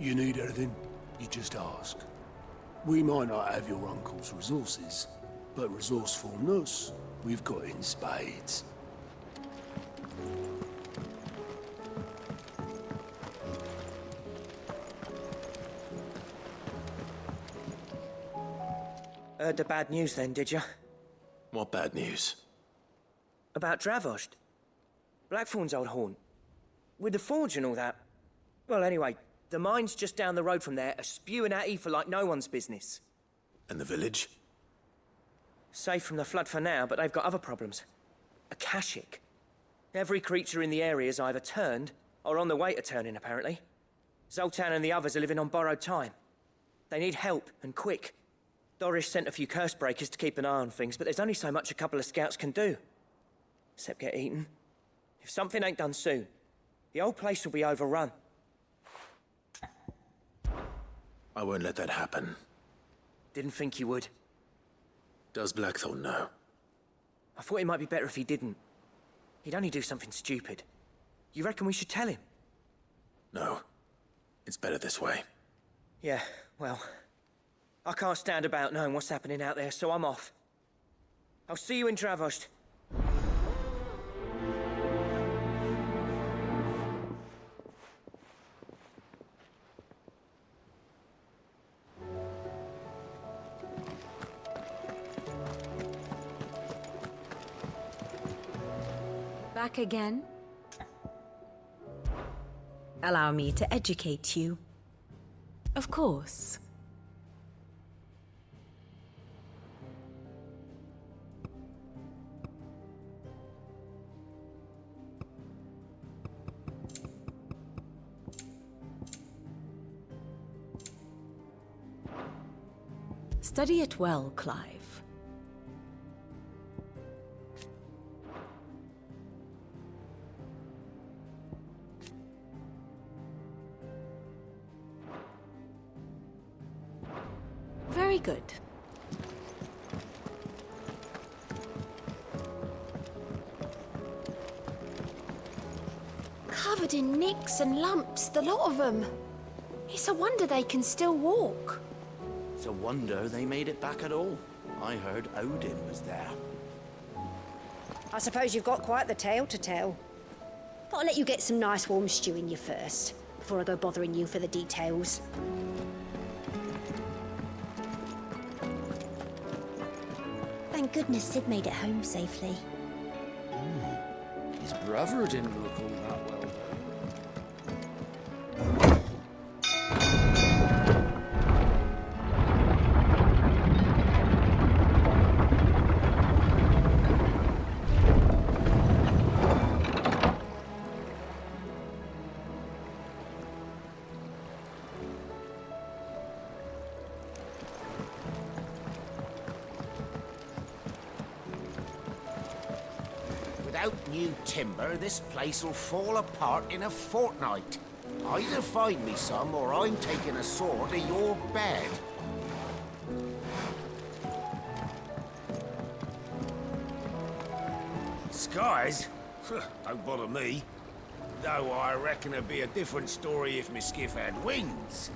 You need anything, you just ask. We might not have your uncle's resources, but resourcefulness, we've got in spades. Heard the bad news then, did you? What bad news? About Dravost. Blackthorn's old haunt. With the forge and all that. Well, anyway, the mines just down the road from there are spewing out ether like no one's business. And the village? Safe from the flood for now, but they've got other problems. Akashic. Every creature in the area is either turned, or on the way to turning, apparently. Zoltan and the others are living on borrowed time. They need help, and quick. Doris sent a few curse breakers to keep an eye on things, but there's only so much a couple of scouts can do. Except get eaten. If something ain't done soon, the old place will be overrun. I won't let that happen. Didn't think you would. Does Blackthorn know? I thought it might be better if he didn't. He'd only do something stupid. You reckon we should tell him? No. It's better this way. Yeah, well... I can't stand about knowing what's happening out there, so I'm off. I'll see you in Dravost. Back again? Allow me to educate you. Of course. Study it well, Clive. Very good. Covered in nicks and lumps, the lot of them. It's a wonder they can still walk. It's a wonder they made it back at all. I heard Odin was there. I suppose you've got quite the tale to tell. But I'll let you get some nice warm stew in you first, before I go bothering you for the details. Thank goodness Sid made it home safely. His brother didn't look all that well, though. Without new timber, this place will fall apart in a fortnight. Either find me some, or I'm taking a sword to your bed. Skies? Don't bother me. Though I reckon it'd be a different story if my skiff had wings.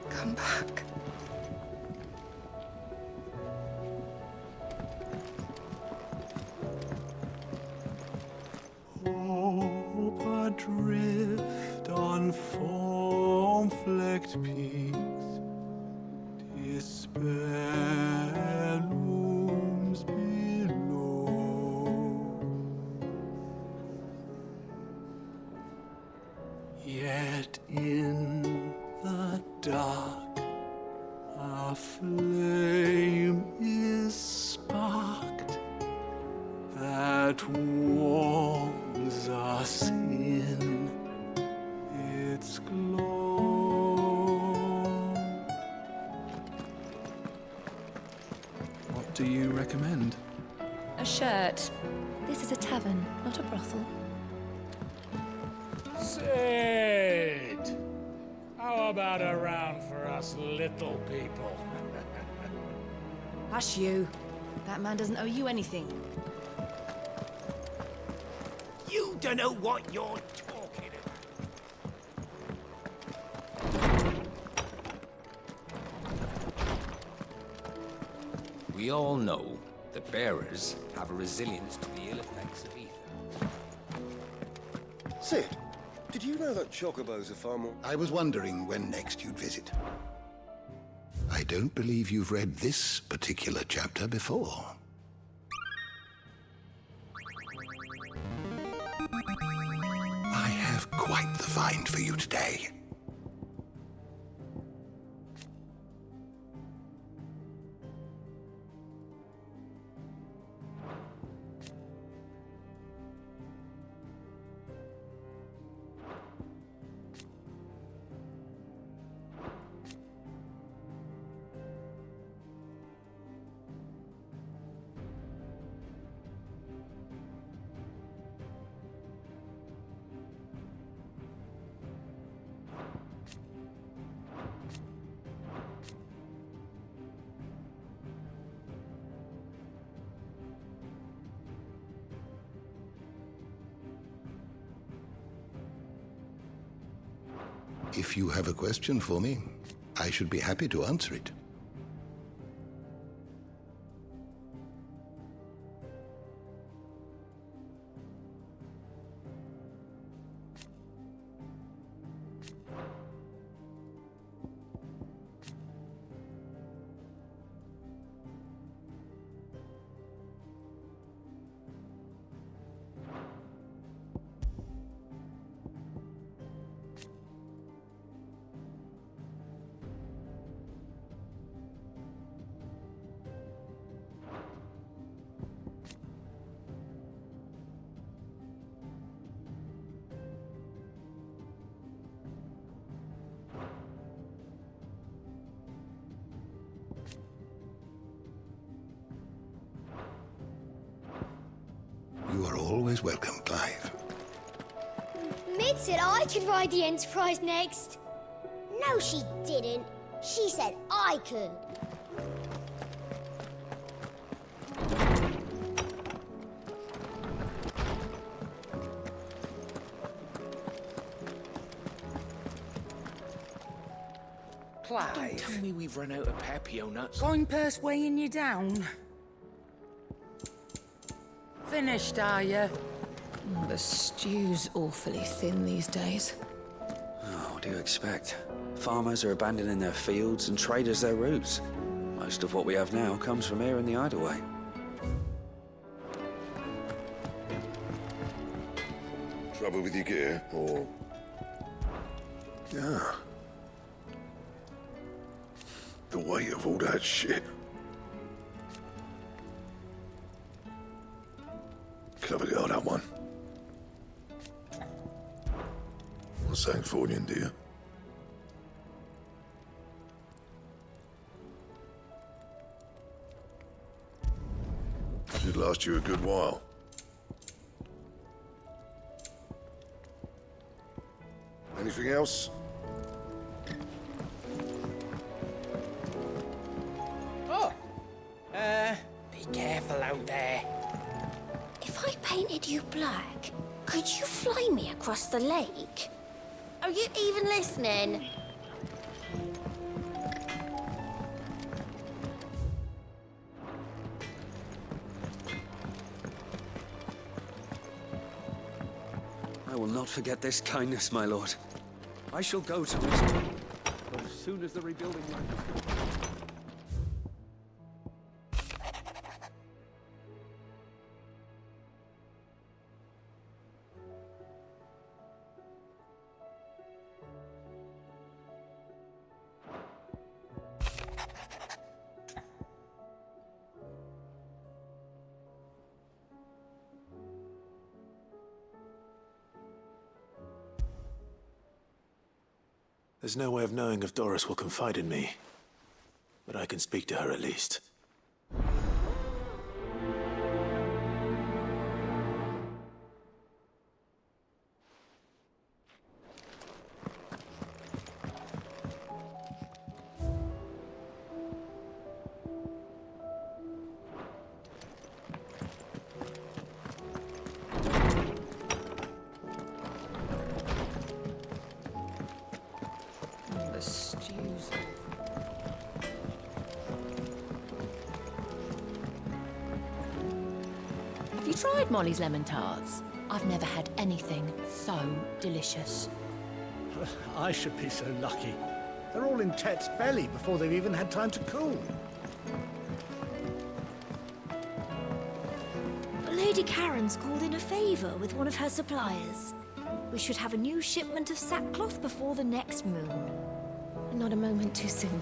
Come back. Hope adrift on foam-flecked peaks, despair looms below. Yet in the dark, a flame is sparked that warms us in its glow. What do you recommend? A shirt. This is a tavern, not a brothel. Sid! How about a round for us little people? Hush you. That man doesn't owe you anything. You don't know what you're talking about. We all know that bearers have a resilience to the ill effects of ether. Sid, did you know that chocobos are far more... I was wondering when next you'd visit. I don't believe you've read this particular chapter before. I have quite the find for you today. If you have a question for me, I should be happy to answer it. You are always welcome, Clive. Mid said I could ride the Enterprise next. No, she didn't. She said I could. Clive. Don't tell me we've run out of Papio nuts. Coin purse weighing you down. Finished, are you? The stew's awfully thin these days. Oh, what do you expect? Farmers are abandoning their fields and traders their roots. Most of what we have now comes from here in the Hideaway. Trouble with your gear, or... Yeah. The weight of all that shit. Clever girl, that one. What's that for you, dear? Should last you a good while. Anything else? Oh! Be careful out there. If I painted you black, could you fly me across the lake? Are you even listening? I will not forget this kindness, my lord. I shall go to this as soon as the rebuilding work is complete. There's no way of knowing if Doris will confide in me, but I can speak to her at least. tried Molly's lemon tarts? I've never had anything so delicious. I should be so lucky. They're all in Tet's belly before they've even had time to cool. Lady Karen's called in a favour with one of her suppliers. We should have a new shipment of sackcloth before the next moon. Not a moment too soon.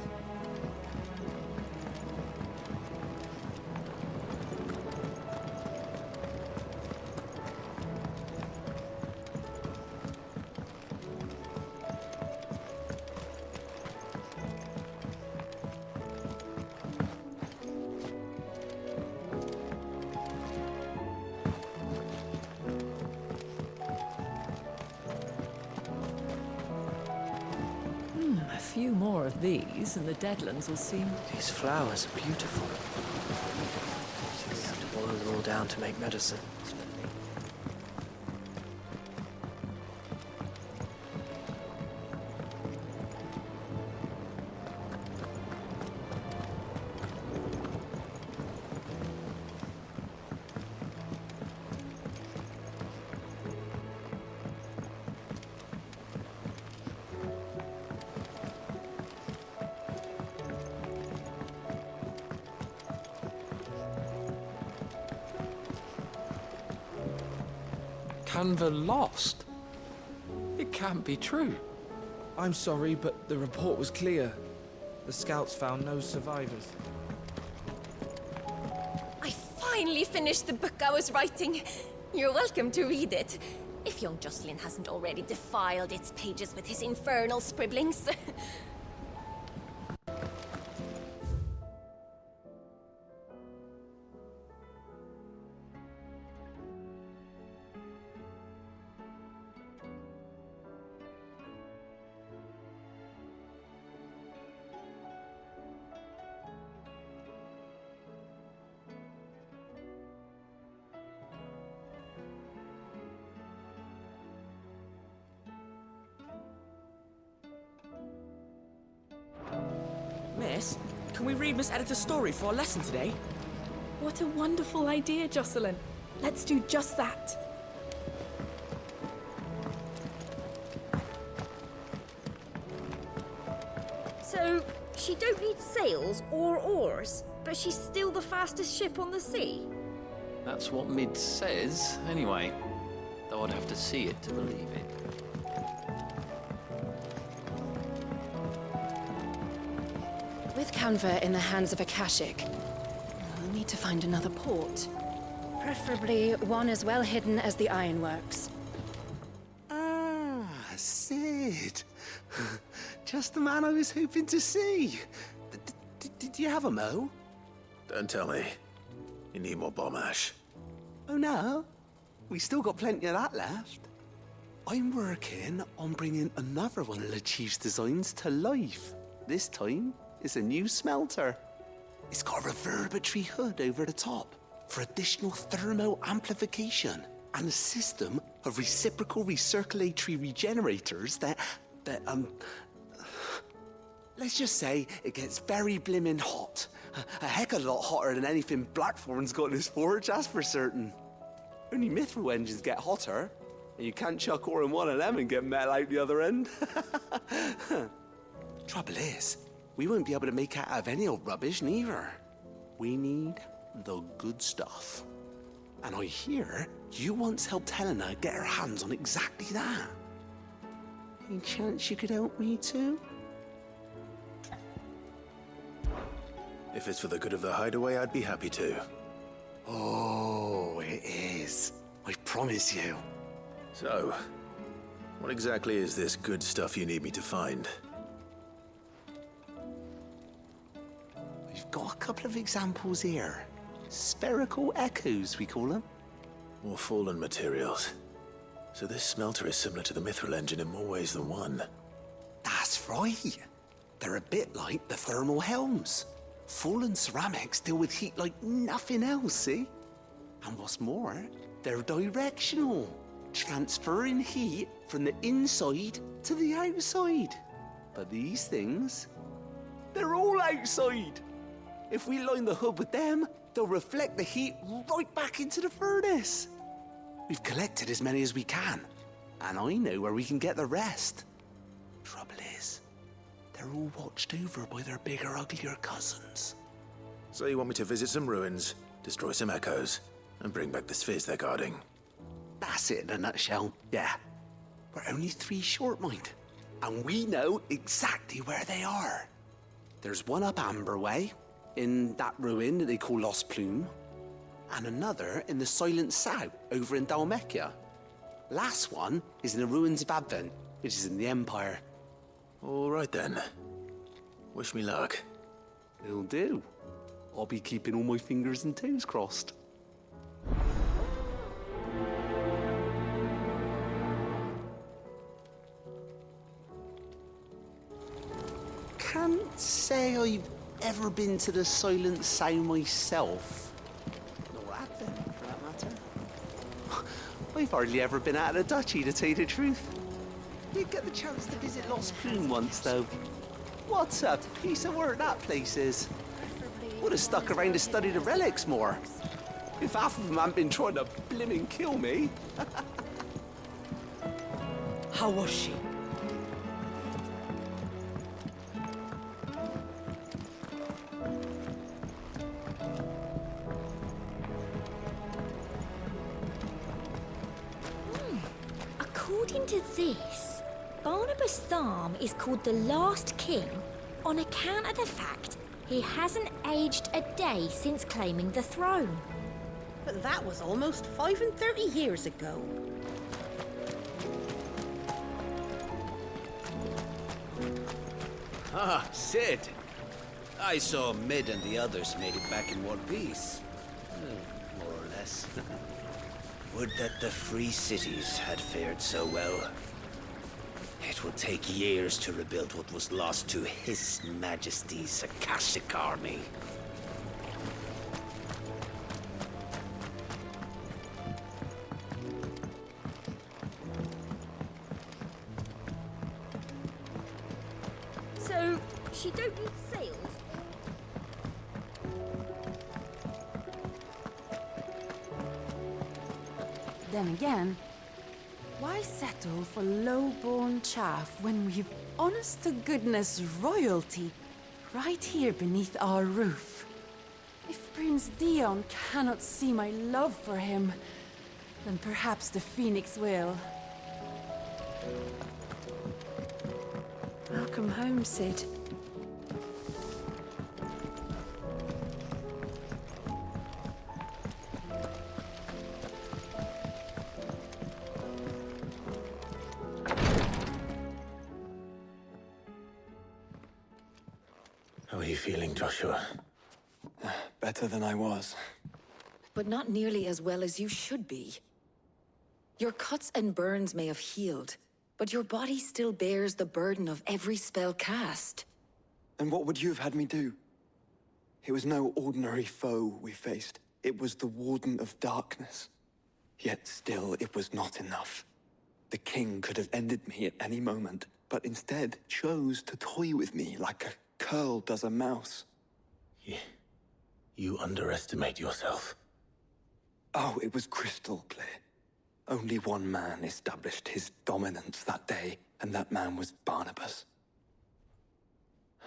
A few more of these, and the Deadlands will seem... These flowers are beautiful. We have to boil them all down to make medicine. Canva lost? It can't be true. I'm sorry, but the report was clear. The scouts found no survivors. I finally finished the book I was writing. You're welcome to read it. If young Jocelyn hasn't already defiled its pages with his infernal scribblings. Miss, can we read Miss Editor's story for our lesson today? What a wonderful idea, Jocelyn. Let's do just that. So, she don't need sails or oars, but she's still the fastest ship on the sea? That's what Mid says, anyway. Though I'd have to see it to believe it. With Canva in the hands of Akashic, we'll need to find another port. Preferably one as well hidden as the ironworks. Ah, Sid. Just the man I was hoping to see. Did you have a mo? Don't tell me. You need more bomb ash. Oh no, we still got plenty of that left. I'm working on bringing another one of the Chief's designs to life. This time, it's a new smelter. It's got a reverberatory hood over the top for additional thermo amplification and a system of reciprocal recirculatory regenerators that let's just say it gets very blimmin' hot. A heck of a lot hotter than anything Blackthorn's got in his forge, that's for certain. Only mithril engines get hotter, and you can't chuck ore in one of them and get metal out the other end. Trouble is, we won't be able to make it out of any old rubbish, neither. We need the good stuff. And I hear you once helped Helena get her hands on exactly that. Any chance you could help me too? If it's for the good of the hideaway, I'd be happy to. Oh, it is. I promise you. So, what exactly is this good stuff you need me to find? We've got a couple of examples here. Spherical echoes, we call them. More fallen materials. So this smelter is similar to the mithril engine in more ways than one. That's right. They're a bit like the thermal helms. Fallen ceramics deal with heat like nothing else, see? And what's more, they're directional, transferring heat from the inside to the outside. But these things, they're all outside. If we line the hood with them, They'll reflect the heat right back into the furnace. We've collected as many as we can, and I know where we can get the rest. Trouble is, they're all watched over by their bigger, uglier cousins. So you want me to visit some ruins, destroy some echoes, and bring back the spheres they're guarding? That's it in a nutshell, yeah. We're only 3 short, mind. And we know exactly where they are. There's one up Amber Way, in that ruin that they call Lost Plume, and another in the Silent South, over in Dalmekia. Last one is in the ruins of Advent, which is in the Empire. All right then. Wish me luck. Will do. I'll be keeping all my fingers and toes crossed. Can't say I've ever been to the Silent Sound myself. Nor Advent, for that matter. I've hardly ever been out of the duchy, to tell you the truth. Did get the chance to visit Lost Plume once, though. What a piece of work that place is. Would have stuck around to study the relics more. If half of them hadn't been trying to blimmin' kill me. How was she? According to this, Barnabas Tharm is called the last king on account of the fact he hasn't aged a day since claiming the throne. But that was almost 35 years ago. Ah, Sid. I saw Mid and the others made it back in one piece. More or less. Would that the free cities had fared so well. It will take years to rebuild what was lost to His Majesty's Akashic army. So, she don't need sails? Then again, why settle for low-born chaff when we've honest-to-goodness royalty right here beneath our roof? If Prince Dion cannot see my love for him, then perhaps the Phoenix will. Welcome home, Sid. How are you feeling, Joshua? Better than I was. But not nearly as well as you should be. Your cuts and burns may have healed, but your body still bears the burden of every spell cast. And what would you have had me do? It was no ordinary foe we faced. It was the Warden of Darkness. Yet still, it was not enough. The king could have ended me at any moment, but instead chose to toy with me like a curl does a mouse. You underestimate yourself. Oh, it was crystal clear. Only one man established his dominance that day, and that man was Barnabas.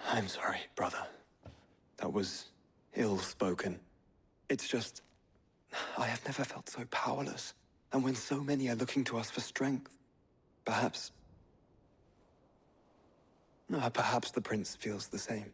I'm sorry, brother. That was ill-spoken. It's just, I have never felt so powerless. And when so many are looking to us for strength, perhaps the prince feels the same.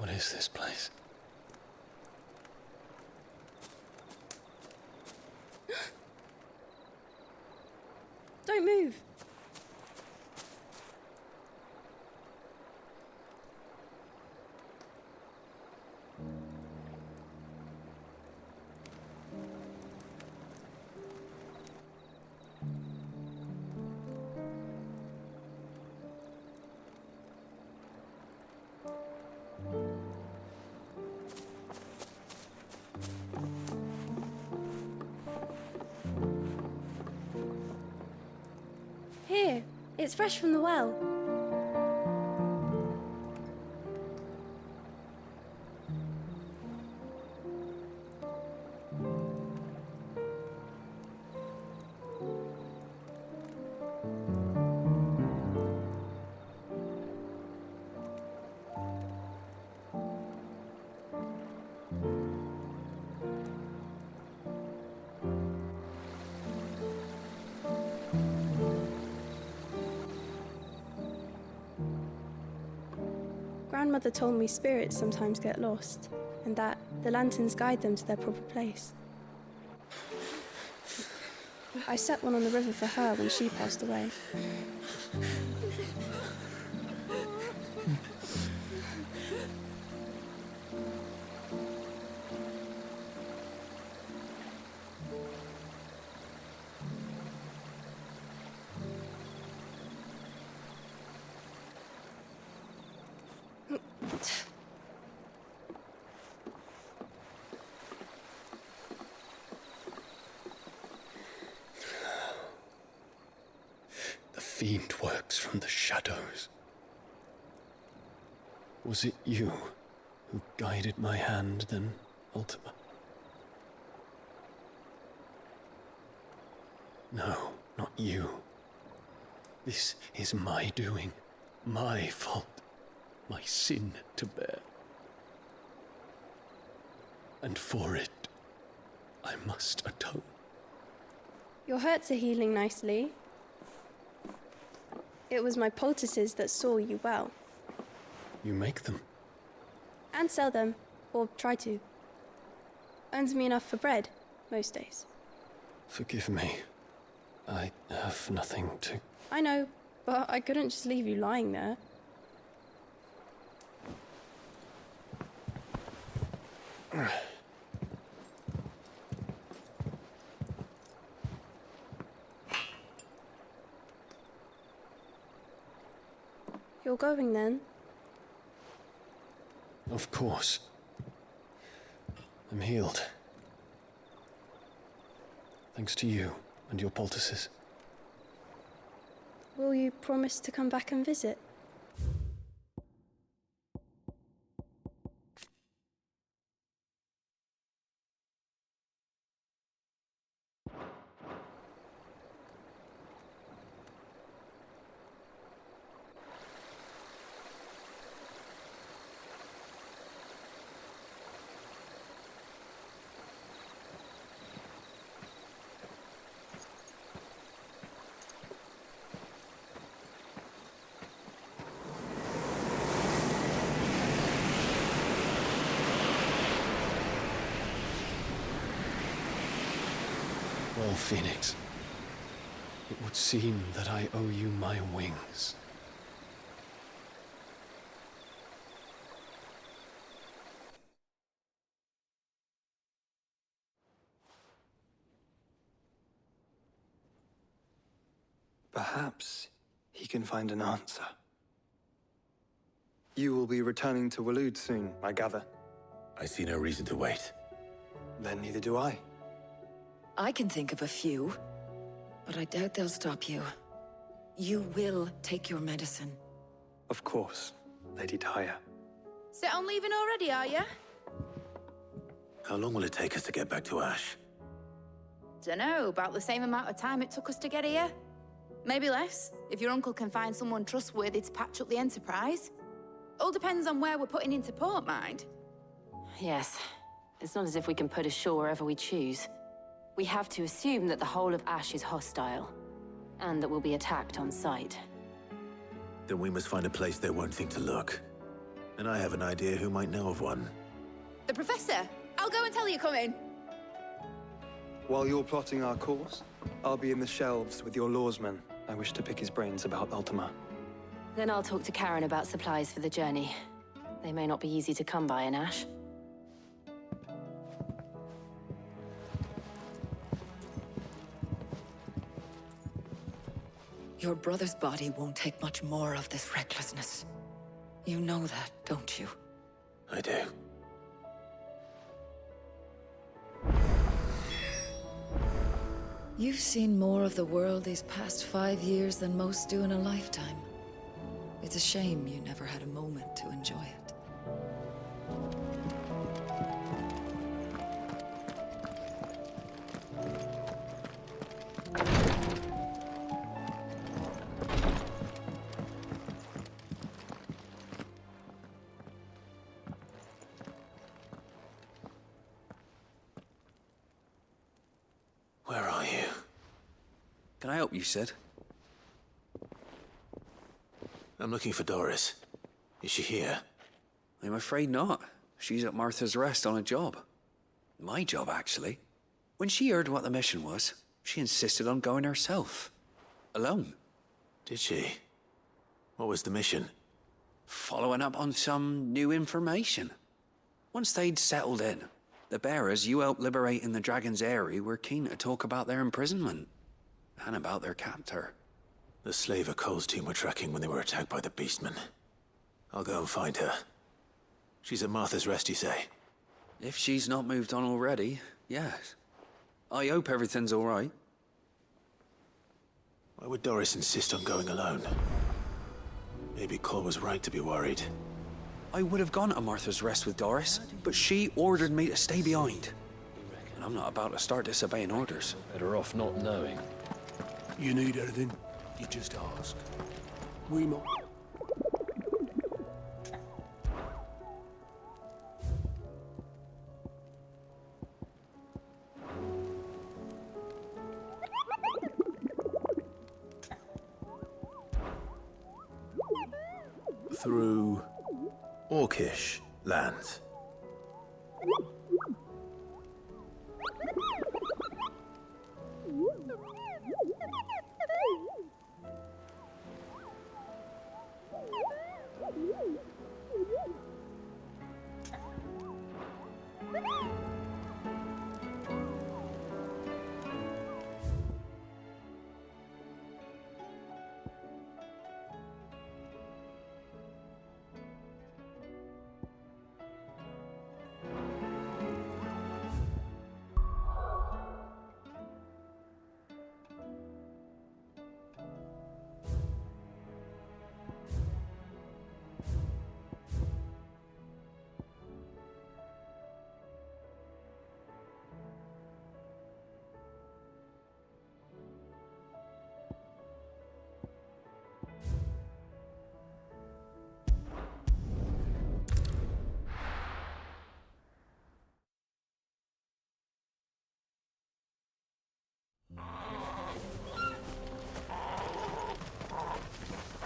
What is this place? Don't move. Here, it's fresh from the well. Grandmother told me spirits sometimes get lost, and that the lanterns guide them to their proper place. I set one on the river for her when she passed away. The fiend works from the shadows. Was it you who guided my hand then, Ultima? No, not you. This is my doing, my fault, my sin to bear. And for it, I must atone. Your hurts are healing nicely. It was my poultices that saw you well. You make them? And sell them, or try to. Earns me enough for bread, most days. Forgive me. I have nothing to... I know, but I couldn't just leave you lying there. You're going then? Of course. I'm healed. Thanks to you and your poultices. Will you promise to come back and visit? Well, Phoenix, it would seem that I owe you my wings. Perhaps he can find an answer. You will be returning to Waloed soon, I gather. I see no reason to wait. Then neither do I. I can think of a few, but I doubt they'll stop you. You will take your medicine. Of course, Lady Daya. Set on leaving already, are you? How long will it take us to get back to Ash? Dunno, about the same amount of time it took us to get here. Maybe less, if your uncle can find someone trustworthy to patch up the Enterprise. All depends on where we're putting into port, mind. Yes. It's not as if we can put ashore wherever we choose. We have to assume that the whole of Ash is hostile, and that we'll be attacked on sight. Then we must find a place they won't think to look. And I have an idea who might know of one. The Professor! I'll go and tell you come in. While you're plotting our course, I'll be in the shelves with your lawsman. I wish to pick his brains about Ultima. Then I'll talk to Karen about supplies for the journey. They may not be easy to come by in Ash. Your brother's body won't take much more of this recklessness. You know that, don't you? I do. You've seen more of the world these past 5 years than most do in a lifetime. It's a shame you never had a moment to enjoy it. Where are you? Can I help you, Sid? I'm looking for Doris. Is she here? I'm afraid not. She's at Martha's Rest on a job. My job, actually. When she heard what the mission was, she insisted on going herself. Alone. Did she? What was the mission? Following up on some new information. Once they'd settled in, the bearers you helped liberate in the Dragon's Eyrie were keen to talk about their imprisonment. And about their captor. The slaver Cole's team were tracking when they were attacked by the Beastmen. I'll go and find her. She's at Martha's Rest, you say? If she's not moved on already, yes. I hope everything's all right. Why would Doris insist on going alone? Maybe Cole was right to be worried. I would have gone to Martha's Rest with Doris, but she ordered me to stay behind. And I'm not about to start disobeying orders. Better off not knowing. You need anything, you just ask. We might... Through Orcish lands.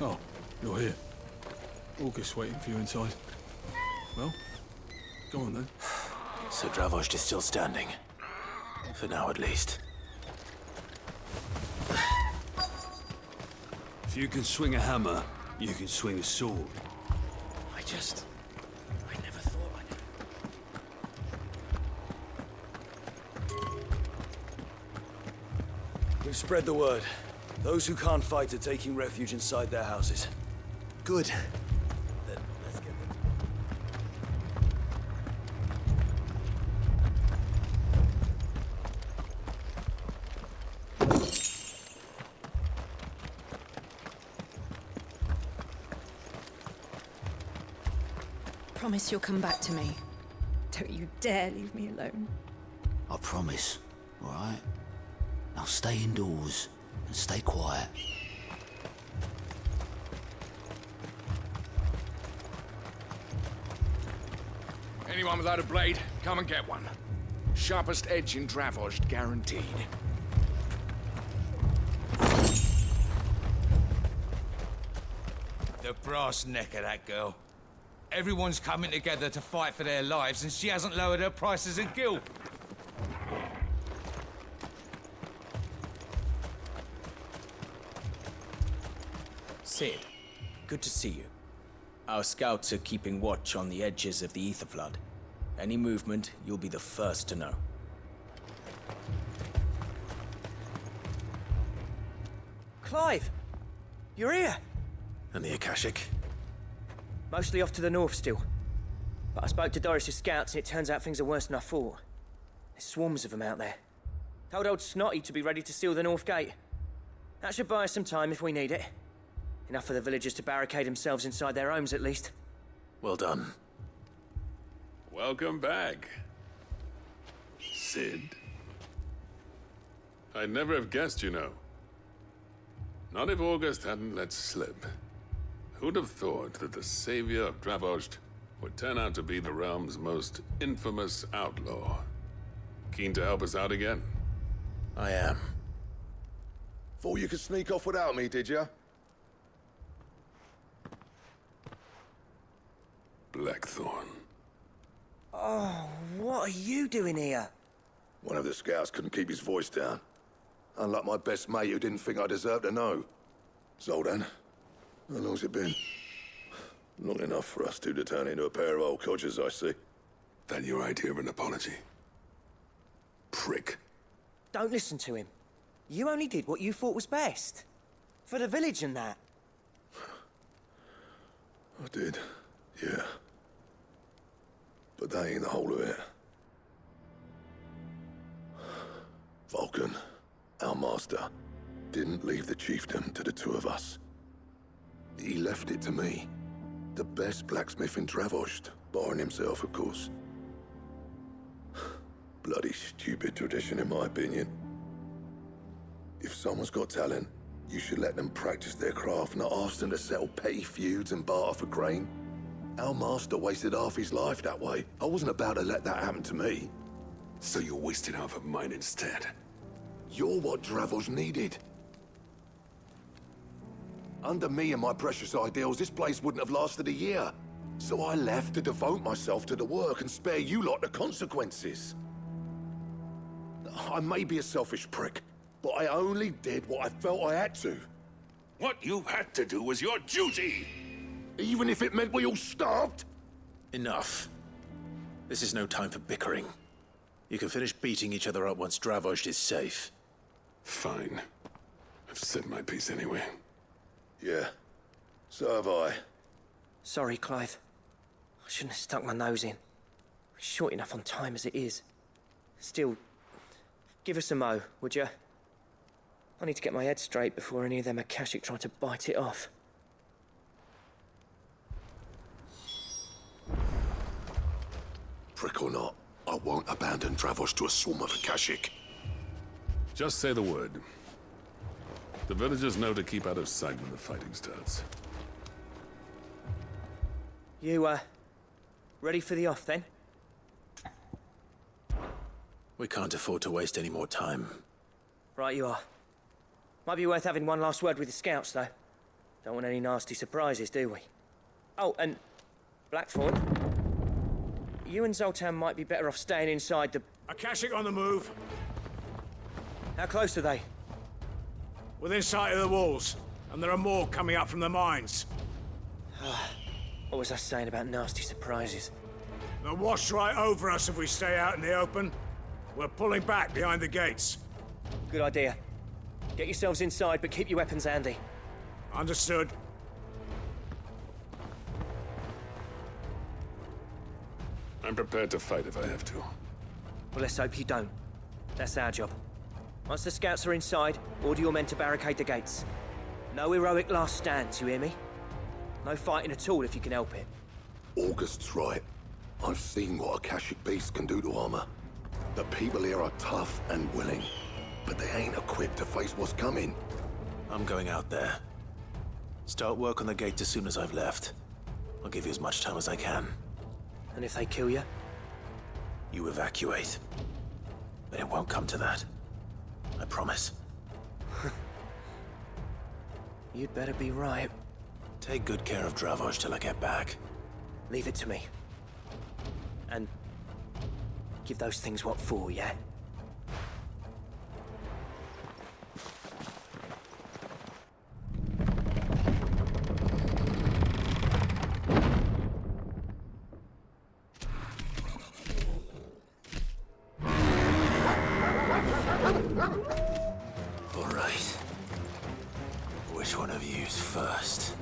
Oh, you're here. August waiting for you inside. Well, go on then. So Dravost is still standing. For now, at least. If you can swing a hammer, you can swing a sword. I never thought We've spread the word. Those who can't fight are taking refuge inside their houses. Good. Then let's get them. Promise you'll come back to me. Don't you dare leave me alone. I promise, all right? Now stay indoors and stay quiet. Anyone without a blade, come and get one. Sharpest edge in Dravost, guaranteed. The brass neck of that girl. Everyone's coming together to fight for their lives, and she hasn't lowered her prices a gill. Sid, good to see you. Our scouts are keeping watch on the edges of the ether flood. Any movement, you'll be the first to know. Clive! You're here! And the Akashic? Mostly off to the north still. But I spoke to Doris's scouts and it turns out things are worse than I thought. There's swarms of them out there. Told old Snotty to be ready to seal the north gate. That should buy us some time if we need it. Enough for the villagers to barricade themselves inside their homes at least. Well done. Welcome back, Sid. I'd never have guessed, you know. Not if August hadn't let slip. Who'd have thought that the savior of Dravost would turn out to be the realm's most infamous outlaw? Keen to help us out again? I am. Thought you could sneak off without me, did you? Blackthorn. Oh, what are you doing here? One of the scouts couldn't keep his voice down. Unlike my best mate who didn't think I deserved to know. Zoltan, how long's it been? Long enough for us two to turn into a pair of old codgers, I see. That your idea of an apology? Prick. Don't listen to him. You only did what you thought was best. For the village and that. I did, yeah. But that ain't the whole of it. Vulcan, our master, didn't leave the chiefdom to the two of us. He left it to me. The best blacksmith in Dravost, barring himself, of course. Bloody stupid tradition, in my opinion. If someone's got talent, you should let them practice their craft, not ask them to settle petty feuds and barter for grain. Our master wasted half his life that way. I wasn't about to let that happen to me. So you wasted half of mine instead? You're what Dravost needed. Under me and my precious ideals, this place wouldn't have lasted a year. So I left to devote myself to the work and spare you lot the consequences. I may be a selfish prick, but I only did what I felt I had to. What you had to do was your duty! Even if it meant we all starved? Enough. This is no time for bickering. You can finish beating each other up once Dravost is safe. Fine. I've said my piece anyway. Yeah. So have I. Sorry, Clive. I shouldn't have stuck my nose in. We're short enough on time as it is. Still, give us a mo, would you? I need to get my head straight before any of them Akashic try to bite it off. Prick or not, I won't abandon Dravost to a swarm of Akashic. Just say the word. The villagers know to keep out of sight when the fighting starts. You, ready for the off, then? We can't afford to waste any more time. Right you are. Might be worth having one last word with the scouts, though. Don't want any nasty surprises, do we? Oh, and Blackthorn, you and Zoltan might be better off staying inside the... Akashic on the move. How close are they? Within sight of the walls, and there are more coming up from the mines. What was I saying about nasty surprises? They'll wash right over us if we stay out in the open. We're pulling back behind the gates. Good idea. Get yourselves inside, but keep your weapons handy. Understood. I'm prepared to fight if I have to. Well, let's hope you don't. That's our job. Once the scouts are inside, order your men to barricade the gates. No heroic last stands, you hear me? No fighting at all if you can help it. August's right. I've seen what Akashic beasts can do to armor. The people here are tough and willing, but they ain't equipped to face what's coming. I'm going out there. Start work on the gate as soon as I've left. I'll give you as much time as I can. And if they kill you? You evacuate. But it won't come to that. I promise. You'd better be right. Take good care of Dravost till I get back. Leave it to me. And give those things what for, yeah? All right. Which one of you's first?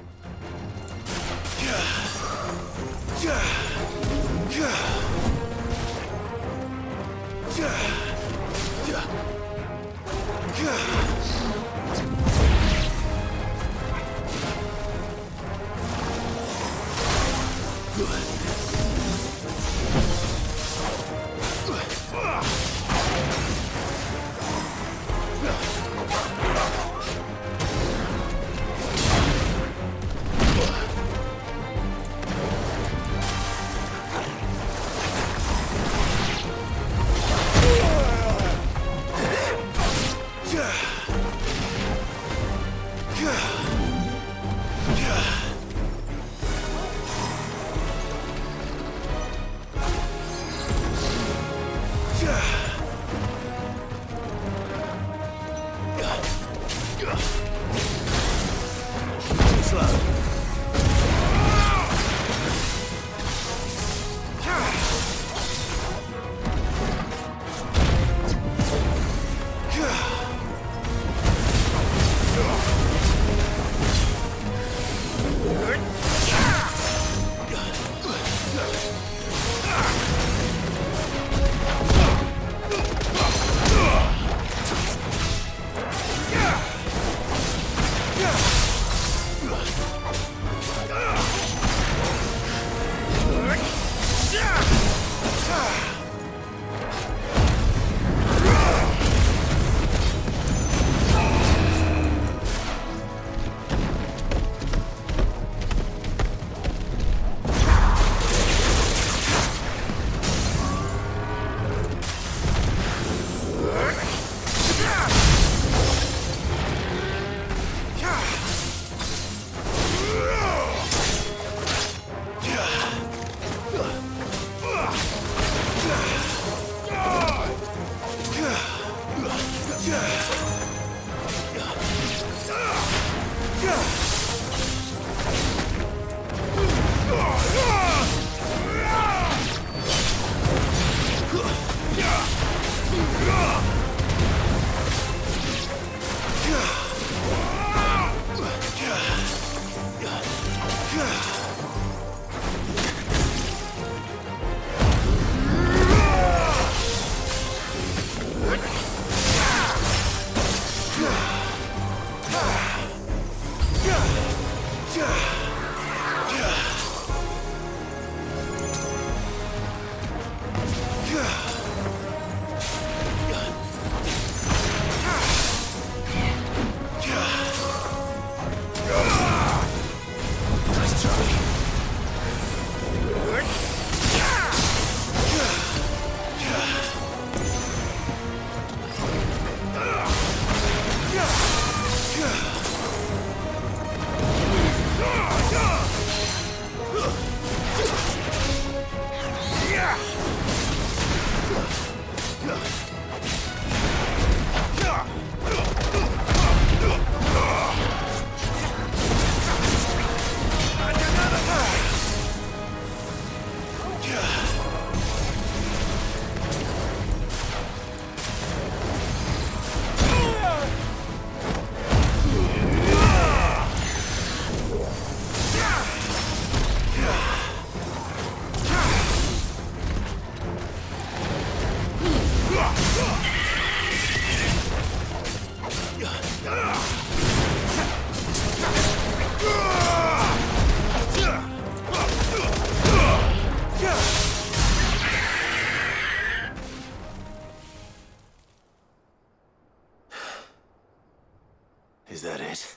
Is that it?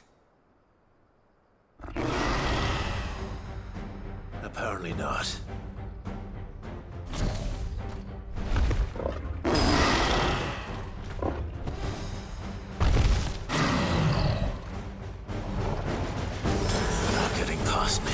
Apparently not. Not getting past me.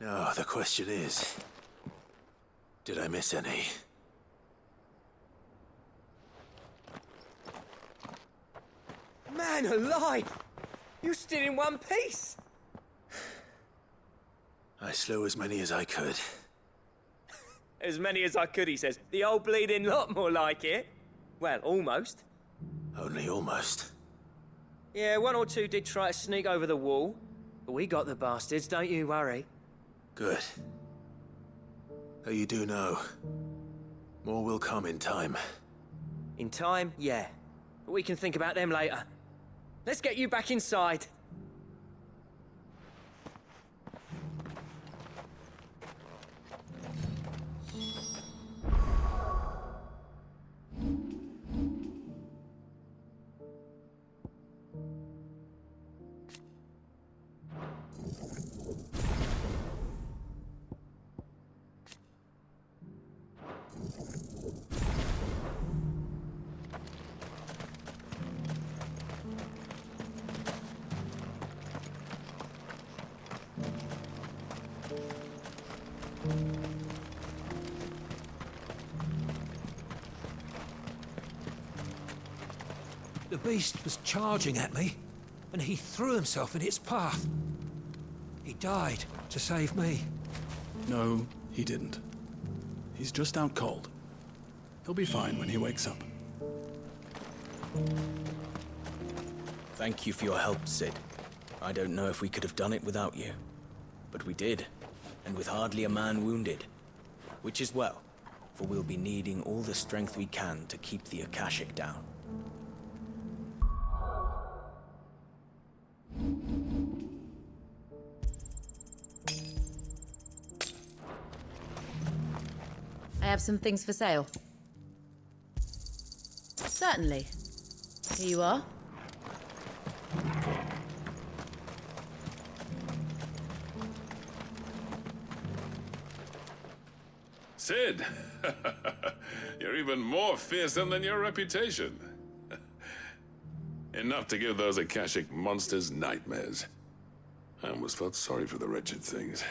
Oh, the question is, did I miss any? Man alive! You're still in one piece! I slew as many as I could. As many as I could, he says. The old bleeding lot, more like it. Well, almost. Only almost. Yeah, one or two did try to sneak over the wall. But we got the bastards, don't you worry. Good. Though you do know, more will come in time. In time, yeah. But we can think about them later. Let's get you back inside. The beast was charging at me, and he threw himself in its path. He died to save me. No, he didn't. He's just out cold. He'll be fine when he wakes up. Thank you for your help, Sid. I don't know if we could have done it without you. But we did, and with hardly a man wounded. Which is well, for we'll be needing all the strength we can to keep the Akashic down. I have some things for sale. Certainly. Here you are. Sid! You're even more fearsome than your reputation. Enough to give those Akashic monsters nightmares. I almost felt sorry for the wretched things.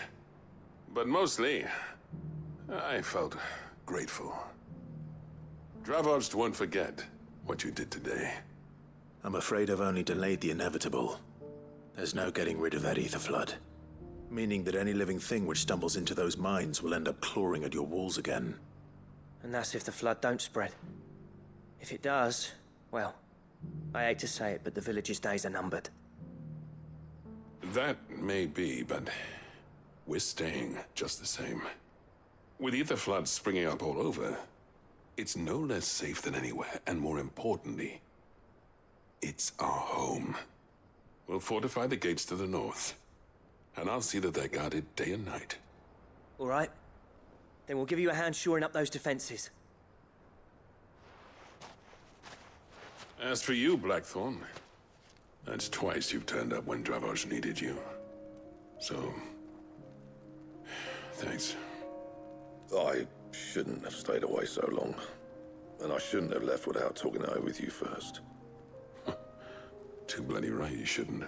But mostly, I felt grateful. Dravoged won't forget what you did today. I'm afraid I've only delayed the inevitable. There's no getting rid of that ether flood. Meaning that any living thing which stumbles into those mines will end up clawing at your walls again. And that's if the flood don't spread. If it does, well, I hate to say it, but the village's days are numbered. That may be, but we're staying just the same. With ether floods springing up all over, it's no less safe than anywhere, and more importantly, it's our home. We'll fortify the gates to the north, and I'll see that they're guarded day and night. All right. Then we'll give you a hand shoring up those defenses. As for you, Blackthorn, that's twice you've turned up when Dravos needed you. So, thanks. I shouldn't have stayed away so long. And I shouldn't have left without talking it over with you first. Too bloody right you shouldn't.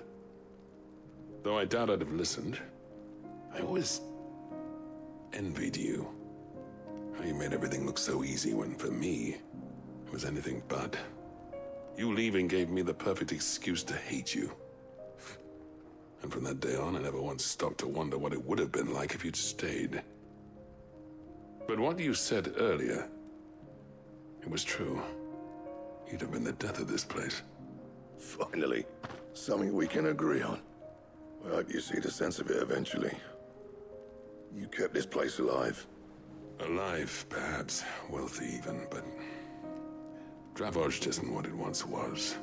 Though I doubt I'd have listened. I always envied you. How you made everything look so easy when, for me, it was anything but. You leaving gave me the perfect excuse to hate you. And from that day on, I never once stopped to wonder what it would have been like if you'd stayed. But what you said earlier, it was true. You'd have been the death of this place. Finally, something we can agree on. I hope you see the sense of it eventually. You kept this place alive. Alive, perhaps. Wealthy even, but Dravoged isn't what it once was.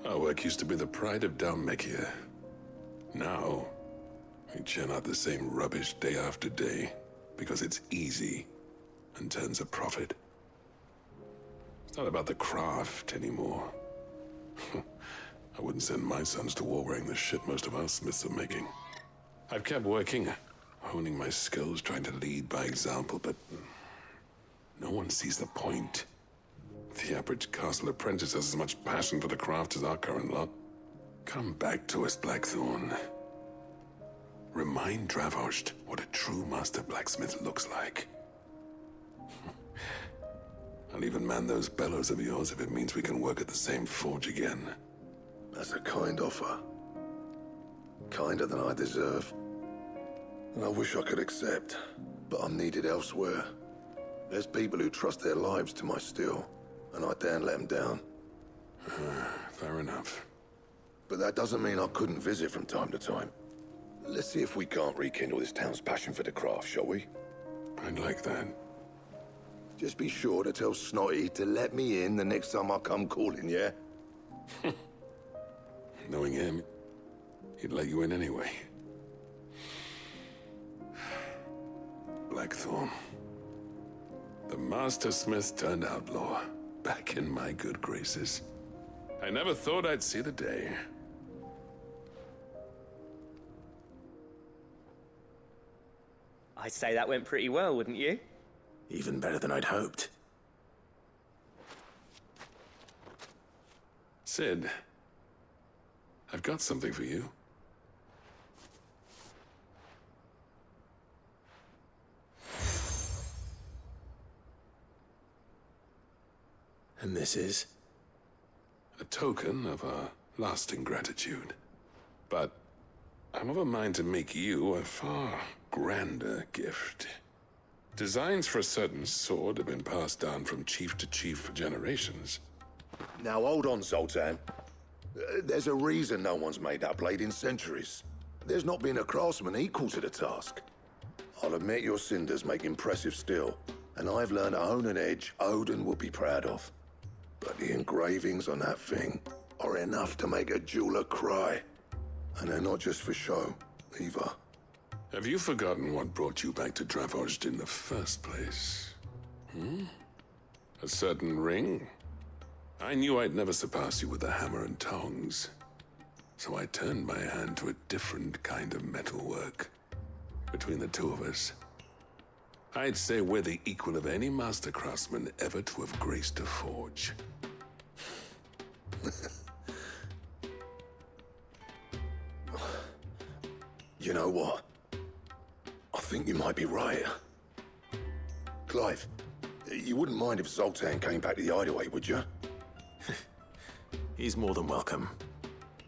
Our work used to be the pride of Dalmekia. Now, we churn out the same rubbish day after day because it's easy and turns a profit. It's not about the craft anymore. I wouldn't send my sons to war wearing the shit most of our smiths are making. I've kept working, honing my skills, trying to lead by example, but no one sees the point. The average castle apprentice has as much passion for the craft as our current lot. Come back to us, Blackthorn. Remind Dravost what a true master blacksmith looks like. I'll even man those bellows of yours if it means we can work at the same forge again. That's a kind offer. Kinder than I deserve. And I wish I could accept, but I'm needed elsewhere. There's people who trust their lives to my steel, and I daren't let them down. Fair enough. But that doesn't mean I couldn't visit from time to time. Let's see if we can't rekindle this town's passion for the craft, shall we? I'd like that. Just be sure to tell Snotty to let me in the next time I come calling, yeah? Knowing him, he'd let you in anyway. Blackthorn. The Master Smith turned outlaw, back in my good graces. I never thought I'd see the day. I'd say that went pretty well, wouldn't you? Even better than I'd hoped. Sid, I've got something for you. And this is? A token of our lasting gratitude. But I'm of a mind to make you a far grander gift. Designs for a certain sword have been passed down from chief to chief for generations. Now hold on, Zoltan. There's a reason no one's made that blade in centuries. There's not been a craftsman equal to the task. I'll admit your cinders make impressive steel, and I've learned to hone an edge Odin will be proud of. But the engravings on that thing are enough to make a jeweler cry. And they're not just for show, either. Have you forgotten what brought you back to Dravost in the first place? A certain ring? I knew I'd never surpass you with the hammer and tongs. So I turned my hand to a different kind of metalwork. Between the two of us, I'd say we're the equal of any master craftsman ever to have graced a forge. You know what? I think you might be right. Clive, you wouldn't mind if Zoltan came back to the Hideaway, would you? He's more than welcome.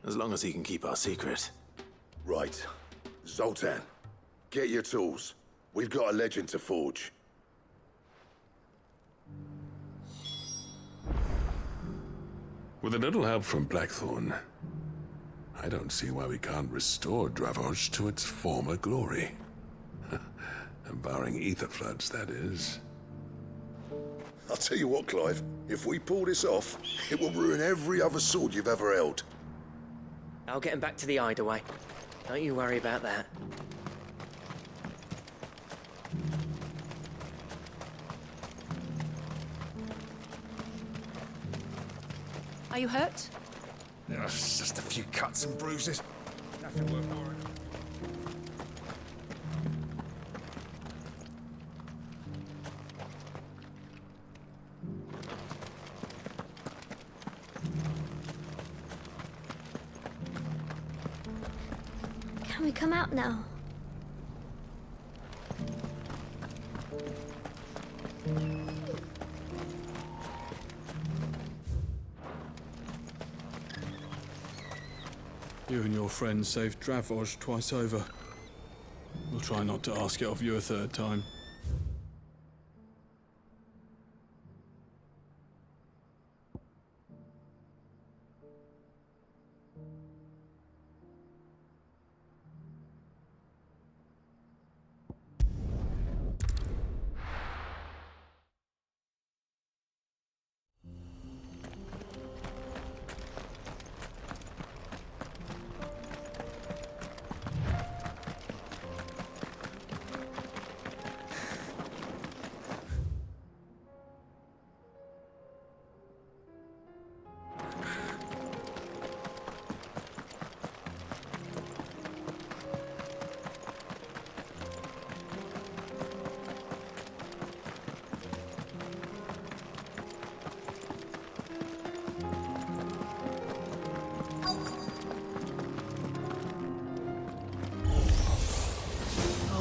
As long as he can keep our secret. Right. Zoltan, get your tools. We've got a legend to forge. With a little help from Blackthorn, I don't see why we can't restore Dravost to its former glory. Barring ether floods, that is. I'll tell you what, Clive. If we pull this off, it will ruin every other sword you've ever held. I'll get him back to the Hideaway. Don't you worry about that. Are you hurt? It's just a few cuts and bruises. Nothing worth worrying. Can we come out now? You and your friends saved Dravost twice over. We'll try not to ask it of you a third time.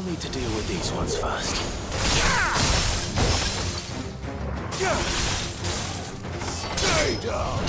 need to deal with these ones first. Stay down!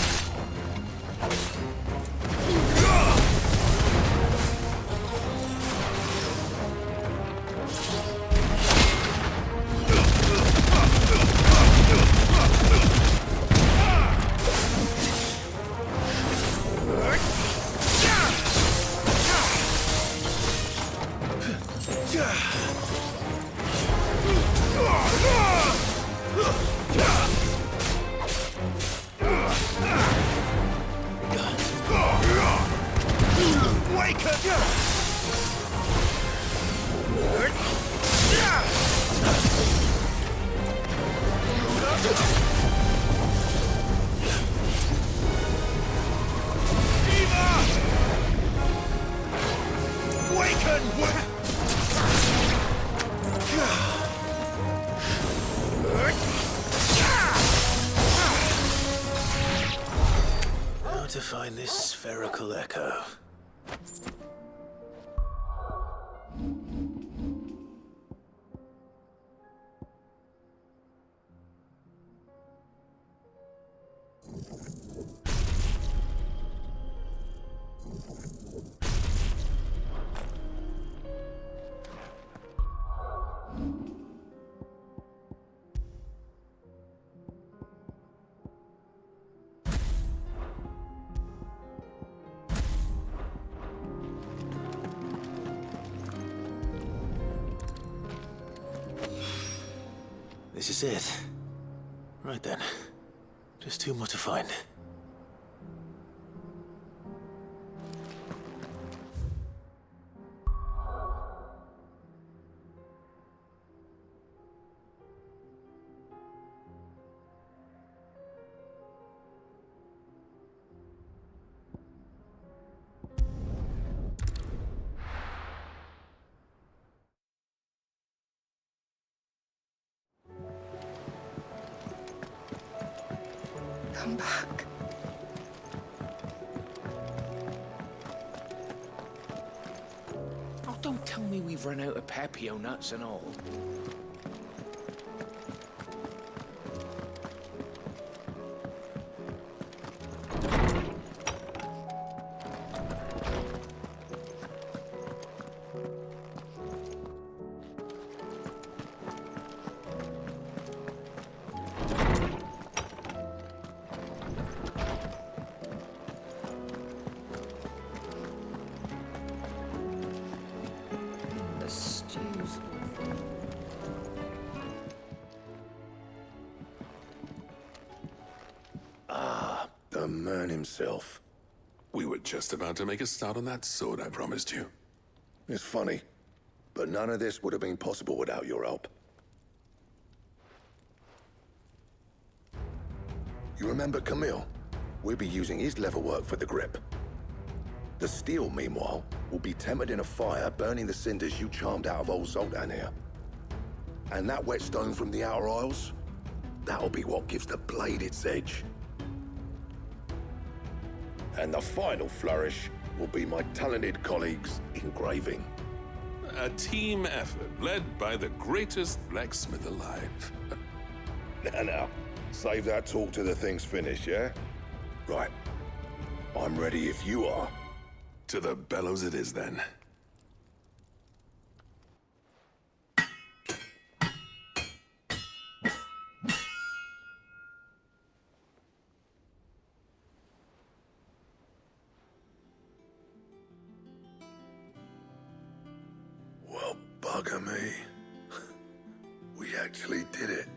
How to find this spherical echo? This is it. Right then. Just two more to find. Come back. Oh, don't tell me we've run out of Papio nuts and all. The man himself. We were just about to make a start on that sword I promised you. It's funny, but none of this would have been possible without your help. You remember Camille? We'll be using his leatherwork for the grip. The steel, meanwhile, will be tempered in a fire, burning the cinders you charmed out of old Zoltan here. And that whetstone from the Outer Isles, that'll be what gives the blade its edge. And the final flourish will be my talented colleagues' engraving. A team effort led by the greatest blacksmith alive. Now, save that talk till the thing's finished, yeah? Right. I'm ready if you are. To the bellows it is, then. Well, bugger me. We actually did it.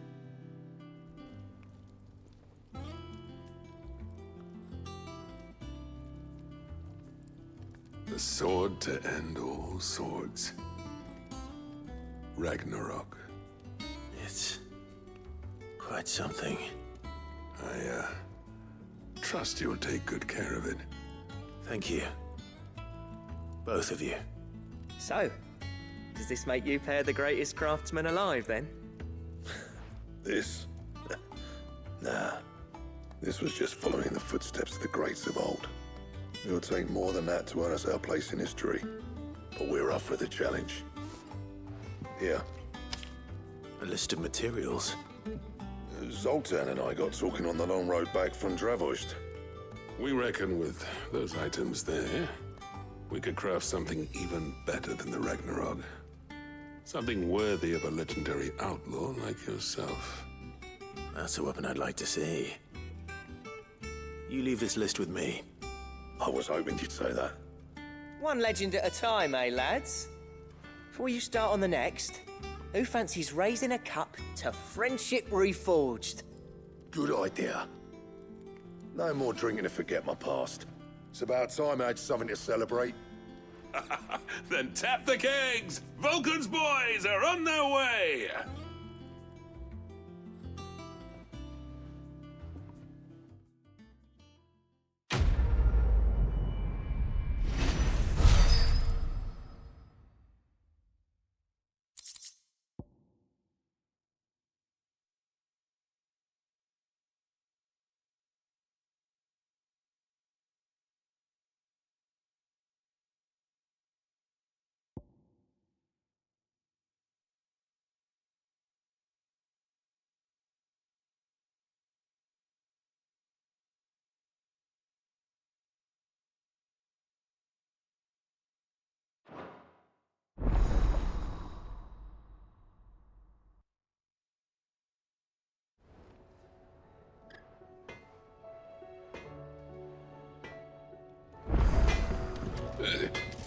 The sword to end all swords. Ragnarok. It's quite something. I, trust you'll take good care of it. Thank you. Both of you. So, does this make you pair the greatest craftsmen alive, then? This? Nah. This was just following the footsteps of the greats of old. It'll take more than that to earn us our place in history. But we're up for the challenge. Here. A list of materials. Zoltan and I got talking on the long road back from Dravost. We reckon with those items there, we could craft something even better than the Ragnarok. Something worthy of a legendary outlaw like yourself. That's a weapon I'd like to see. You leave this list with me. I was hoping you'd say that. One legend at a time, eh, lads? Before you start on the next, who fancies raising a cup to friendship reforged? Good idea. No more drinking to forget my past. It's about time I had something to celebrate. Then tap the kegs! Vulcan's boys are on their way!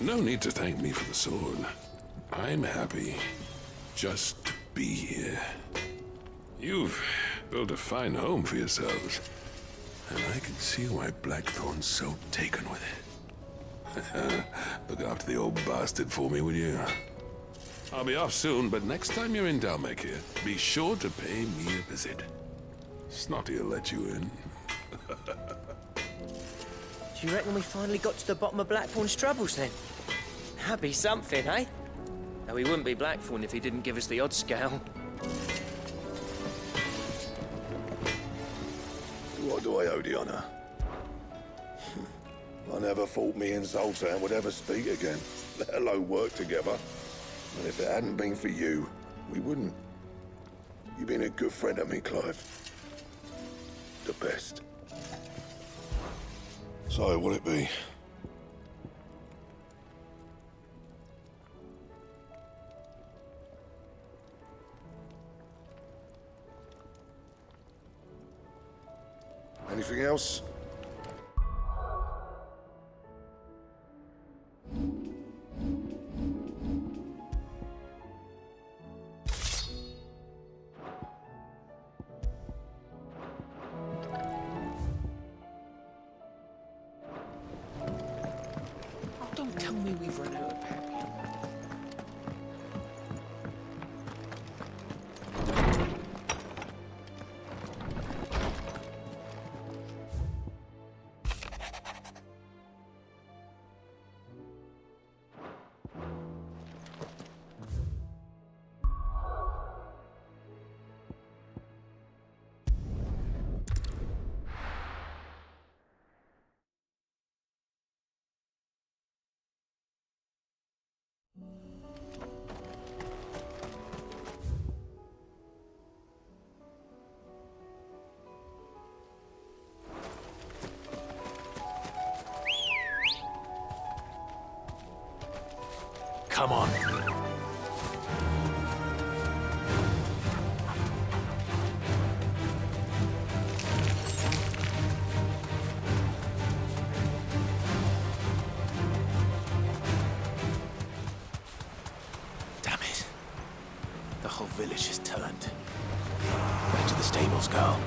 No need to thank me for the sword. I'm happy just to be here. You've built a fine home for yourselves, and I can see why Blackthorn's so taken with it. Look after the old bastard for me, will you? I'll be off soon, but next time you're in Dalmekir, be sure to pay me a visit. Snotty'll let you in. Do you reckon we finally got to the bottom of Blackthorn's troubles, then? That'd be something, eh? Though he wouldn't be Blackthorn if he didn't give us the odd scale. What do I owe the honor? I never thought me and Zoltan would ever speak again, let alone work together. And if it hadn't been for you, we wouldn't. You've been a good friend of me, Clive. The best. So, what'll it be? Anything else? Don't tell me we've run out of pep. Come on. Damn it. The whole village has turned. Back to the stables, girl.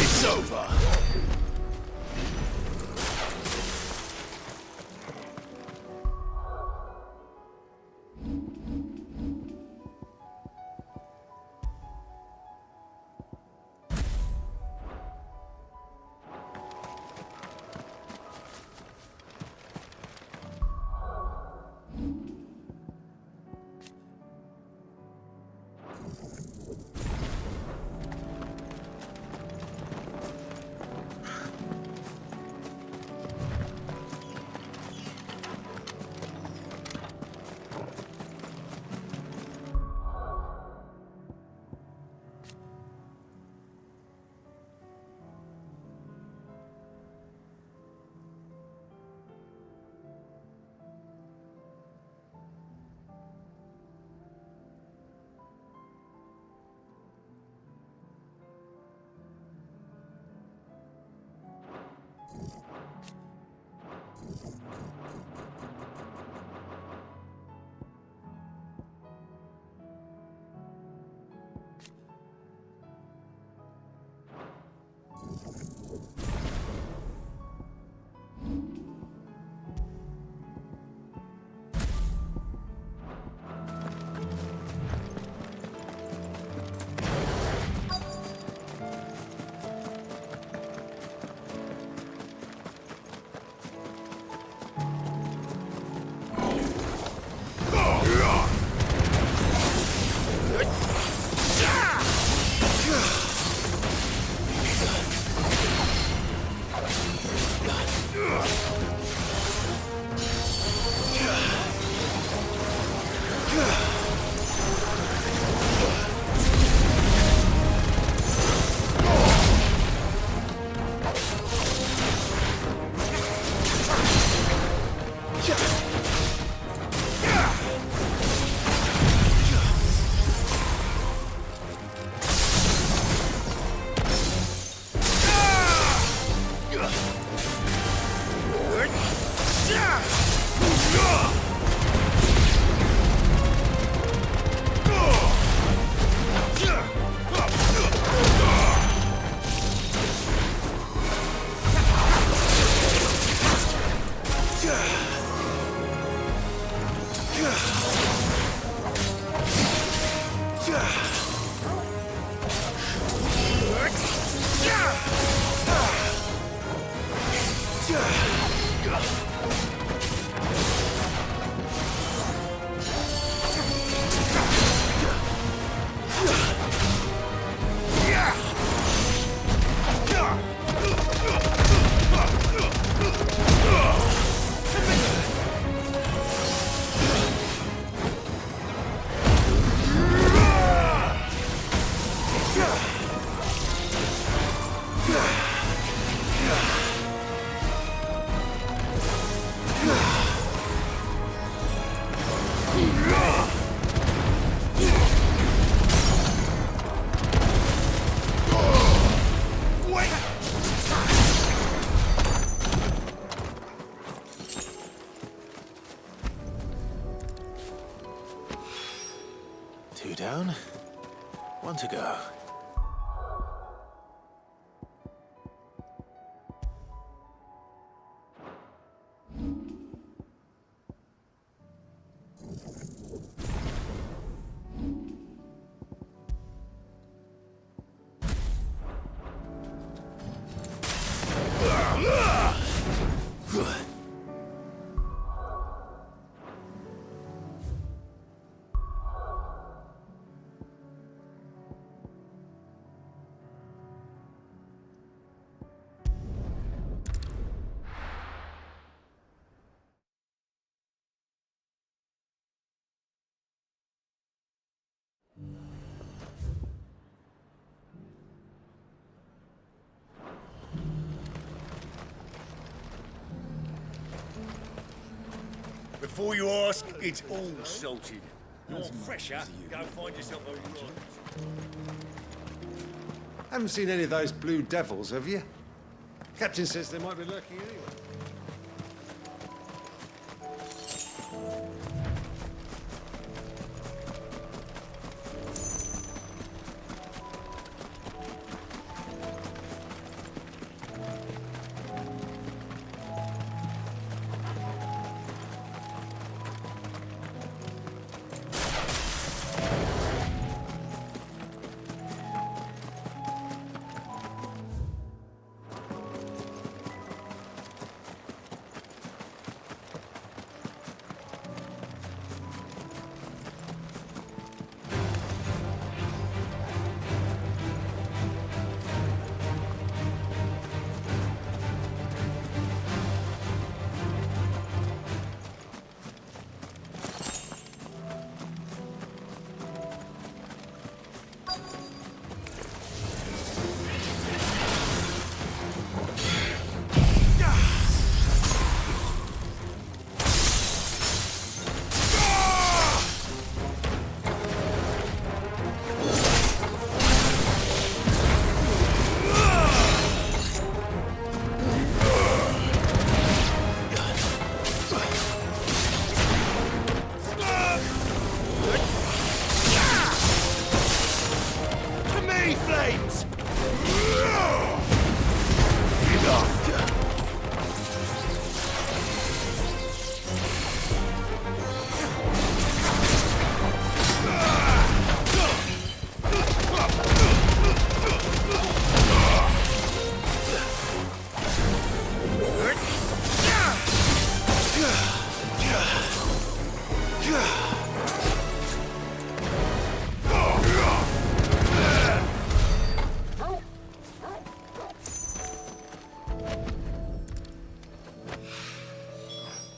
It's over. Two down, one to go. Before you ask, it's all salted. You want fresher? Go find yourself a rod. Haven't seen any of those blue devils, have you? Captain says they might be lurking anyway.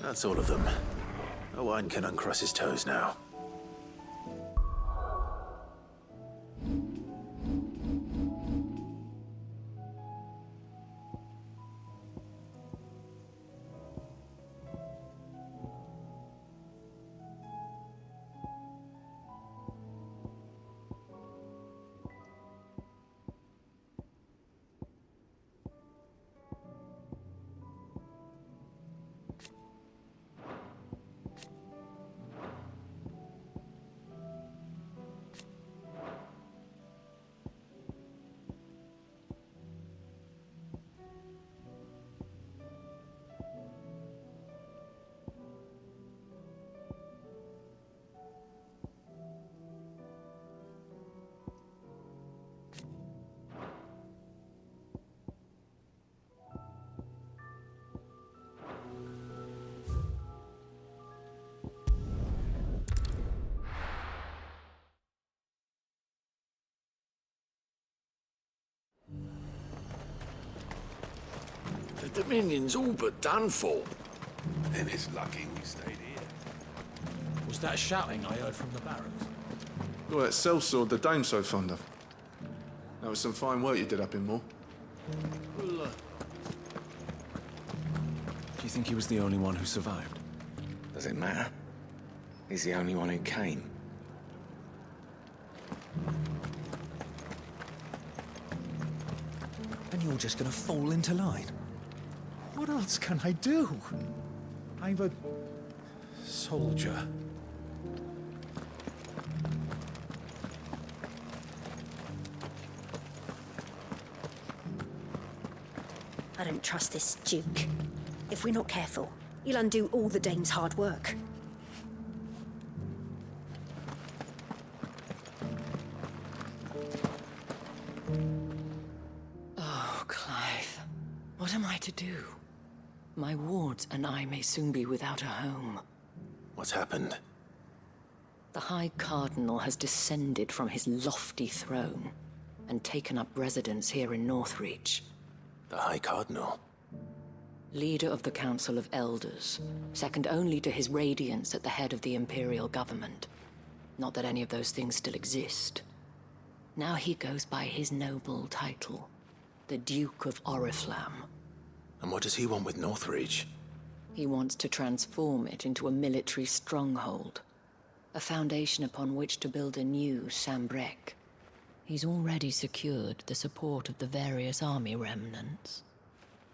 That's all of them. Owain can uncross his toes now. The Dominion's all but done for. Then it's lucky we stayed here. Was that shouting I heard from the barracks? Oh, that sellsword the dame's so fond of. That was some fine work you did up in Moor. Do you think he was the only one who survived? Does it matter? He's the only one who came. And you're just gonna fall into line? What else can I do? I'm a soldier. I don't trust this Duke. If we're not careful, he'll undo all the Dame's hard work. Oh, Clive. What am I to do? My wards and I may soon be without a home. What's happened? The High Cardinal has descended from his lofty throne and taken up residence here in Northreach. The High Cardinal? Leader of the Council of Elders, second only to his Radiance at the head of the Imperial government. Not that any of those things still exist. Now he goes by his noble title, the Duke of Oriflamme. And what does he want with Northreach? He wants to transform it into a military stronghold, a foundation upon which to build a new Sambrek. He's already secured the support of the various army remnants,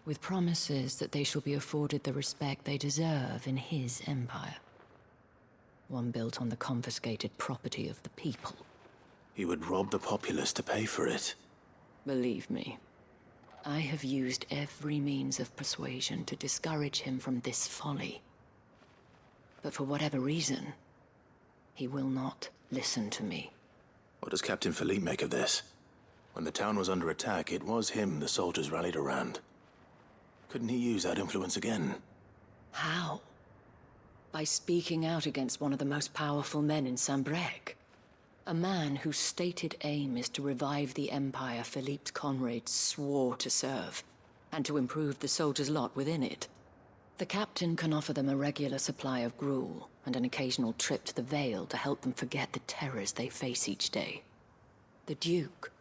with promises that they shall be afforded the respect they deserve in his empire. One built on the confiscated property of the people. He would rob the populace to pay for it. Believe me, I have used every means of persuasion to discourage him from this folly. But for whatever reason, he will not listen to me. What does Captain Philippe make of this? When the town was under attack, it was him the soldiers rallied around. Couldn't he use that influence again? How? By speaking out against one of the most powerful men in Sambrek. A man whose stated aim is to revive the empire Philippe's comrades swore to serve, and to improve the soldiers' lot within it. The captain can offer them a regular supply of gruel, and an occasional trip to the Vale to help them forget the terrors they face each day. The Duke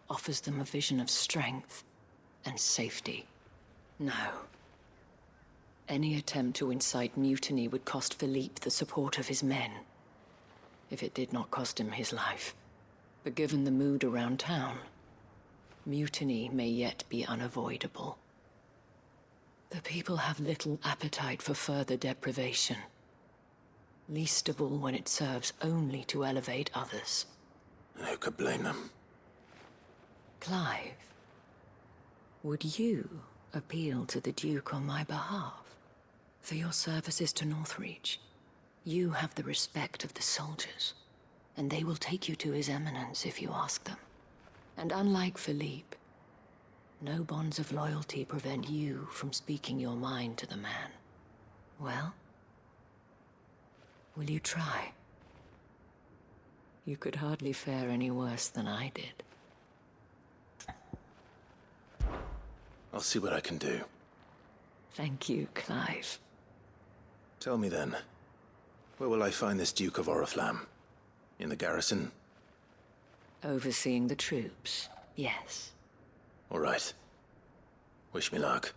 offers them a vision of strength and safety. No. Any attempt to incite mutiny would cost Philippe the support of his men, if it did not cost him his life. But given the mood around town, mutiny may yet be unavoidable. The people have little appetite for further deprivation, least of all when it serves only to elevate others. And who could blame them? Clive, would you appeal to the Duke on my behalf? For your services to Northreach, you have the respect of the soldiers, and they will take you to His Eminence if you ask them. And unlike Philippe, no bonds of loyalty prevent you from speaking your mind to the man. Well, will you try? You could hardly fare any worse than I did. I'll see what I can do. Thank you, Clive. Tell me then, where will I find this Duke of Oriflamme? In the garrison? Overseeing the troops, yes. All right. Wish me luck.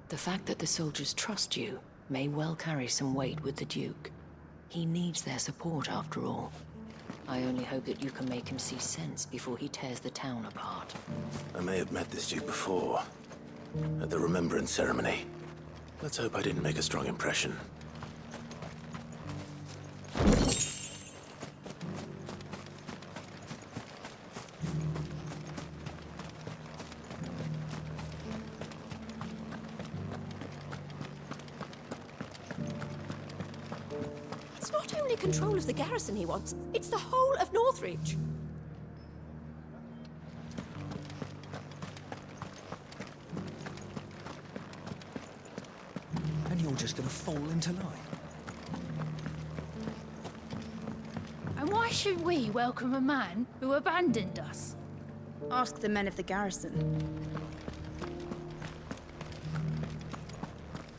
The fact that the soldiers trust you may well carry some weight with the Duke. He needs their support, after all. I only hope that you can make him see sense before he tears the town apart. I may have met this Duke before, at the Remembrance Ceremony. Let's hope I didn't make a strong impression. It's not only control of the garrison he wants, it's the whole of Northreach. And you're just gonna fall into line. And why should we welcome a man who abandoned us? Ask the men of the garrison.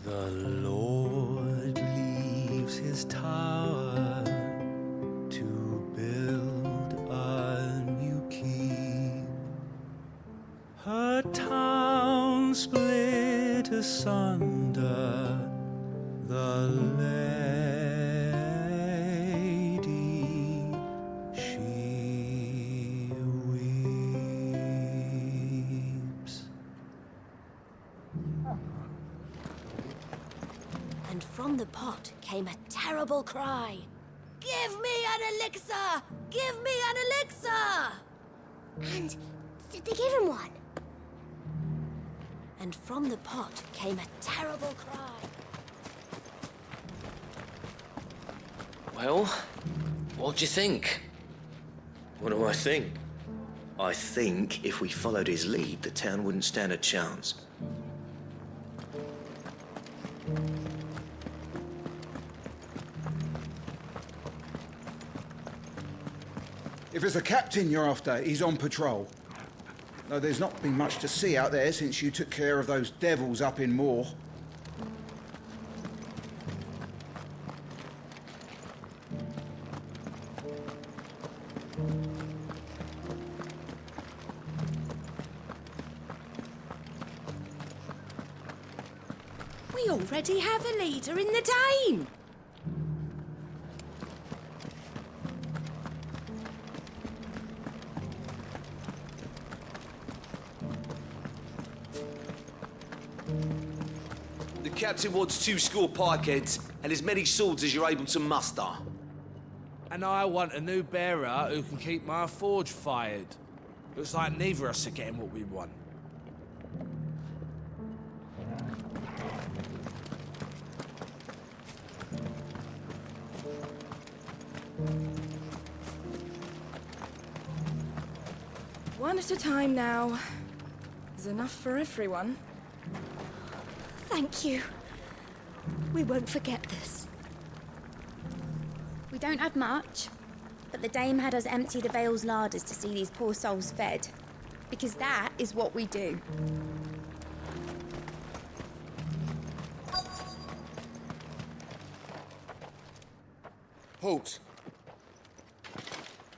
The Lord leaves his tower to build a new keep. Her town split asunder, the lady, she weeps. And from the pot came a terrible cry. Give me an elixir! Give me an elixir! And did they give him one? And from the pot came a terrible cry. Well, what do you think? What do I think? I think if we followed his lead, the town wouldn't stand a chance. If it's the captain you're after, he's on patrol. Though there's not been much to see out there since you took care of those devils up in Moor. already have a leader in the Dame. The captain wants 2 score pikeheads and as many swords as you're able to muster. And I want a new bearer who can keep my forge fired. Looks like neither of us are getting what we want. One at a time now. There's enough for everyone. Thank you. We won't forget this. We don't have much, but the Dame had us empty the Vale's larders to see these poor souls fed. Because that is what we do. Halt!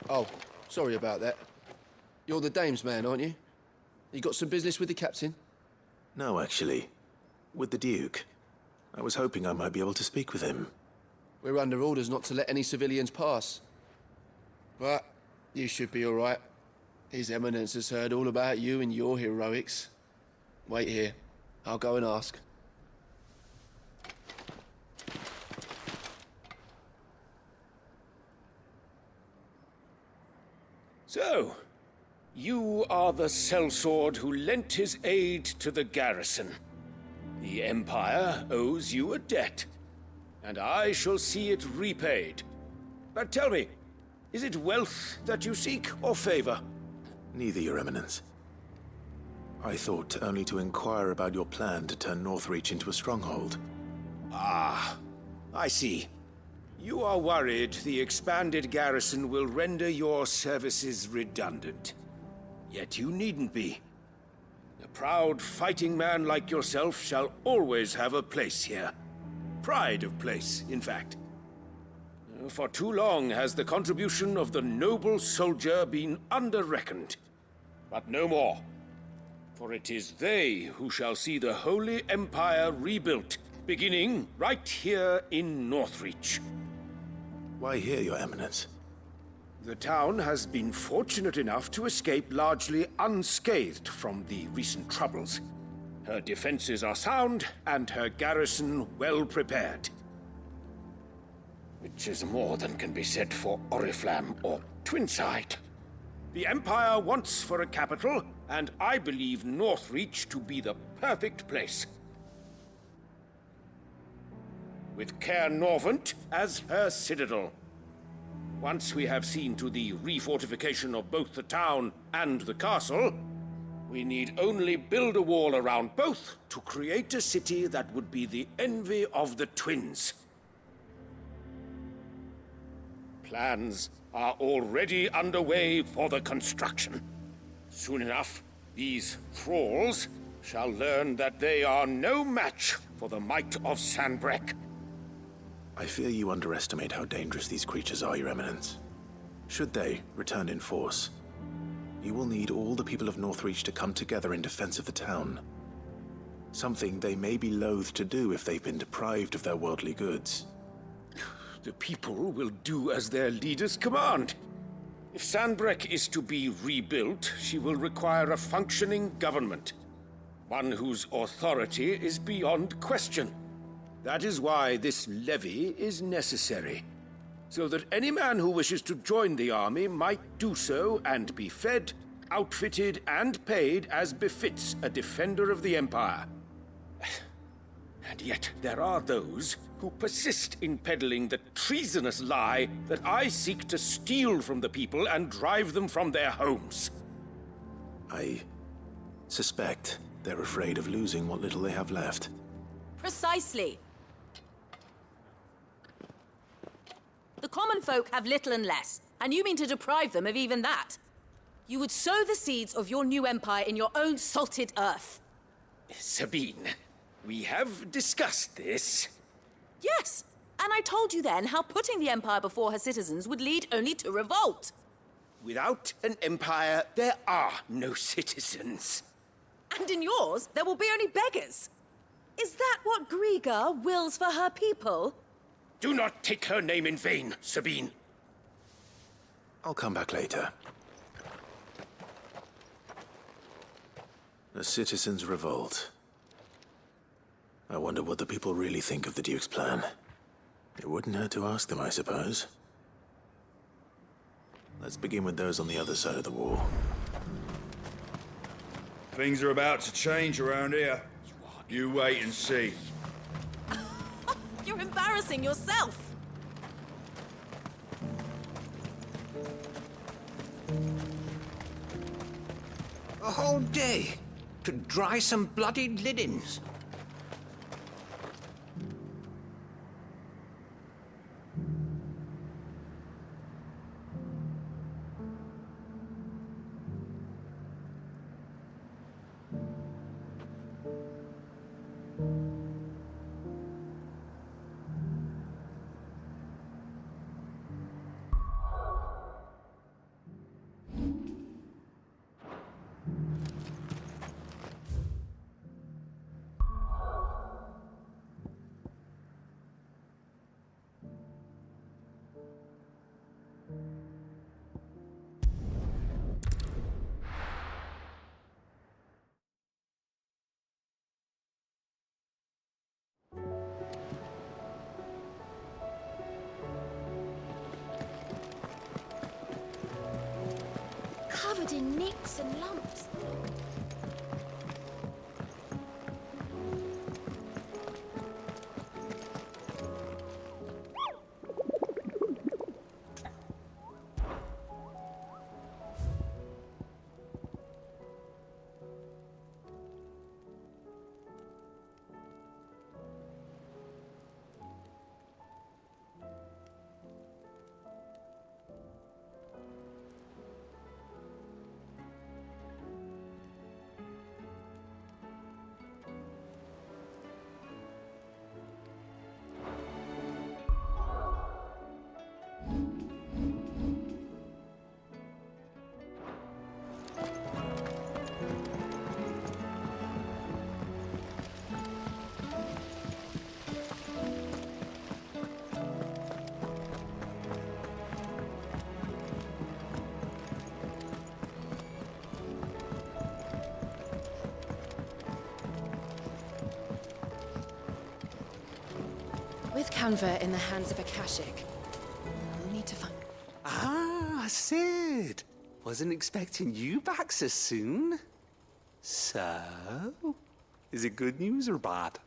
Oh, sorry about that. You're the Dame's man, aren't you? You got some business with the captain? No, actually. With the Duke. I was hoping I might be able to speak with him. We're under orders not to let any civilians pass. But you should be all right. His Eminence has heard all about you and your heroics. Wait here. I'll go and ask. So, you are the sellsword who lent his aid to the garrison. The Empire owes you a debt, and I shall see it repaid. But tell me, is it wealth that you seek, or favor? Neither, Your Eminence. I thought only to inquire about your plan to turn Northreach into a stronghold. Ah, I see. You are worried the expanded garrison will render your services redundant. Yet you needn't be. A proud fighting man like yourself shall always have a place here. Pride of place, in fact. For too long has the contribution of the noble soldier been under-reckoned. But no more. For it is they who shall see the Holy Empire rebuilt, beginning right here in Northreach. Why here, Your Eminence? The town has been fortunate enough to escape largely unscathed from the recent troubles. Her defenses are sound, and her garrison well prepared. Which is more than can be said for Oriflamme or Twinside. The Empire wants for a capital, and I believe Northreach to be the perfect place. With Caer Norvent as her citadel. Once we have seen to the refortification of both the town and the castle, we need only build a wall around both to create a city that would be the envy of the twins. Plans are already underway for the construction. Soon enough, these thralls shall learn that they are no match for the might of Sanbreque. I fear you underestimate how dangerous these creatures are, Your Eminence. Should they return in force, you will need all the people of Northreach to come together in defense of the town. Something they may be loath to do if they've been deprived of their worldly goods. The people will do as their leaders command. If Sanbreque is to be rebuilt, she will require a functioning government. One whose authority is beyond question. That is why this levy is necessary. So that any man who wishes to join the army might do so and be fed, outfitted, and paid as befits a defender of the Empire. And yet there are those who persist in peddling the treasonous lie that I seek to steal from the people and drive them from their homes. I suspect they're afraid of losing what little they have left. Precisely. The common folk have little and less, and you mean to deprive them of even that. You would sow the seeds of your new empire in your own salted earth. Sabine, we have discussed this. Yes, and I told you then how putting the empire before her citizens would lead only to revolt. Without an empire, there are no citizens. And in yours, there will be only beggars. Is that what Griga wills for her people? Do not take her name in vain, Sabine. I'll come back later. A citizens' revolt. I wonder what the people really think of the Duke's plan. It wouldn't hurt to ask them, I suppose. Let's begin with those on the other side of the wall. Things are about to change around here. You wait and see. You're embarrassing yourself. A whole day to dry some bloody linens. Covered in nicks and lumps. With Canva in the hands of Akashic, we'll need to find... Ah, Sid. Wasn't expecting you back so soon. So, is it good news or bad?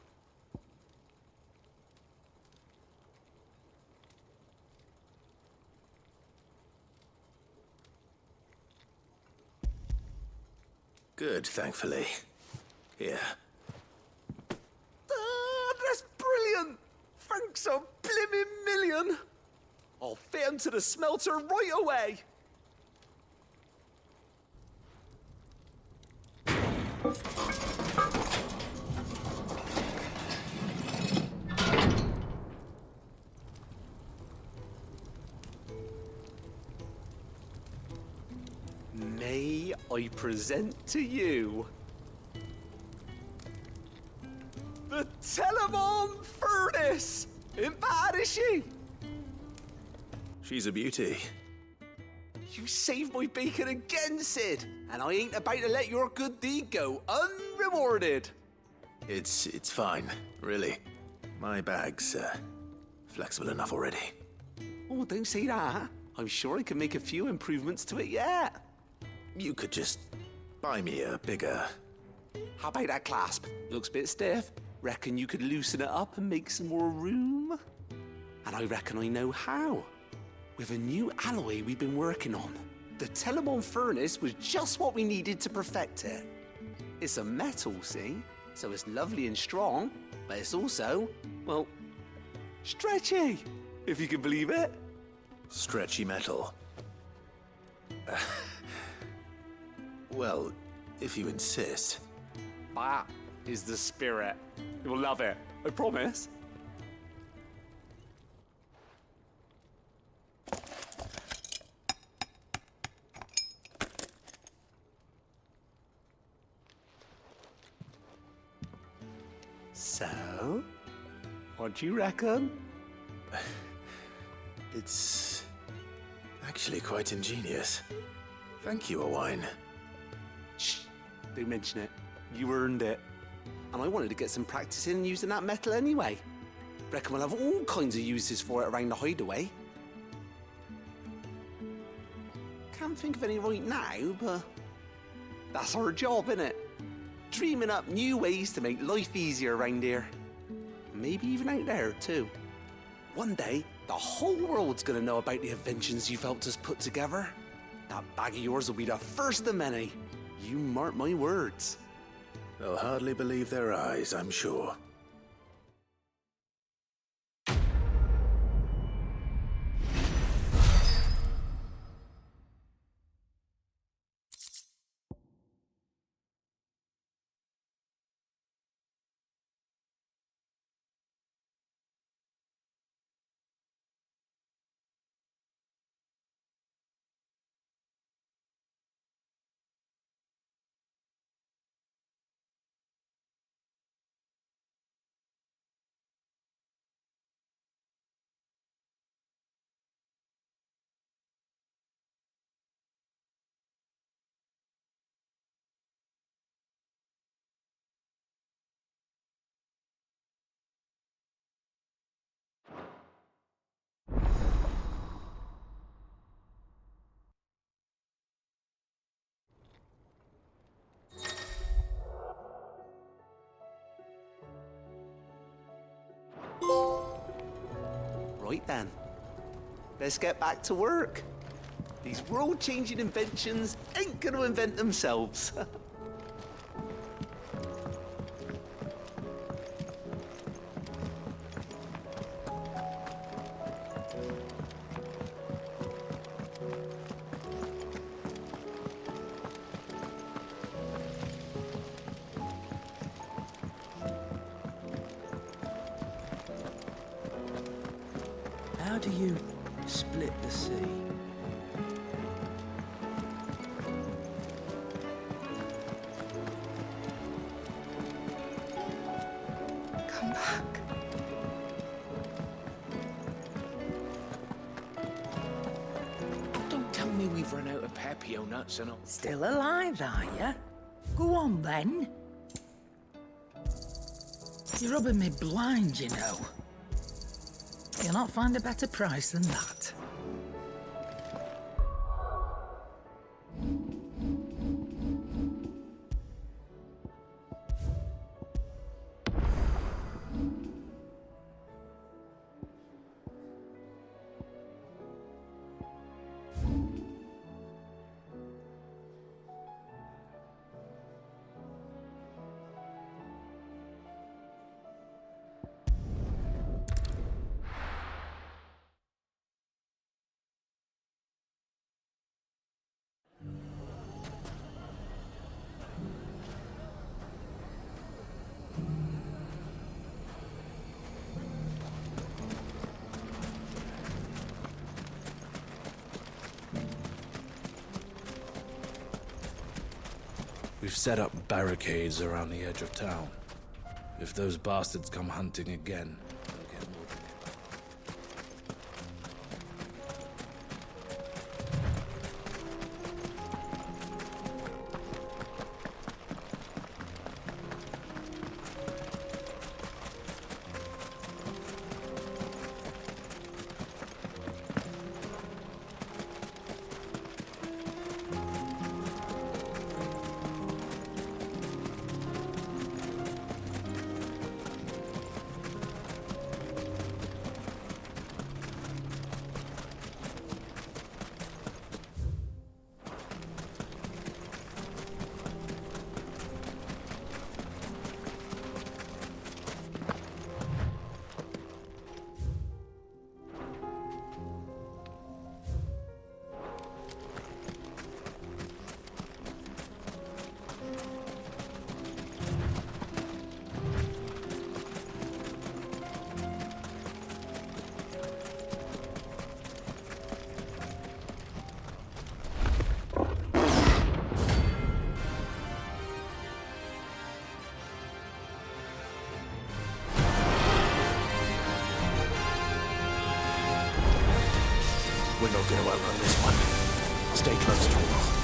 Good, thankfully. Here. That's brilliant! Thanks a blimmin' million! I'll fit 'em to the smelter right away! May I present to you the Telemon Furnace! Ain't bad, is she? She's a beauty. You saved my bacon again, Sid, and I ain't about to let your good deed go unrewarded. It's fine, really. My bag's flexible enough already. Oh, don't say that. I'm sure I can make a few improvements to it yet. You could just buy me a bigger... How about that clasp? Looks a bit stiff. Reckon you could loosen it up and make some more room? And I reckon I know how. With a new alloy we've been working on. The Telemon Furnace was just what we needed to perfect it. It's a metal, see? So it's lovely and strong, but it's also, well, stretchy, if you can believe it. Stretchy metal. Well, if you insist. That is the spirit. You'll love it, I promise. So, what do you reckon? It's actually quite ingenious. Thank you, Owain. Shh, don't mention it. You earned it. And I wanted to get some practice in using that metal anyway. Reckon we'll have all kinds of uses for it around the hideaway. Can't think of any right now, but that's our job, innit? Dreaming up new ways to make life easier around here. Maybe even out there, too. One day, the whole world's gonna know about the inventions you've helped us put together. That bag of yours will be the first of many. You mark my words. They'll hardly believe their eyes, I'm sure. Right then, let's get back to work. These world-changing inventions ain't gonna invent themselves. How do you split the sea? Come back. Don't tell me we've run out of Papio nuts and all. Still alive, are you? Go on, then. You're rubbing me blind, you know. You'll not find a better price than that. We've set up barricades around the edge of town. If those bastards come hunting again, they'll get more than We're not going to outrun this one. Stay close, Torvald.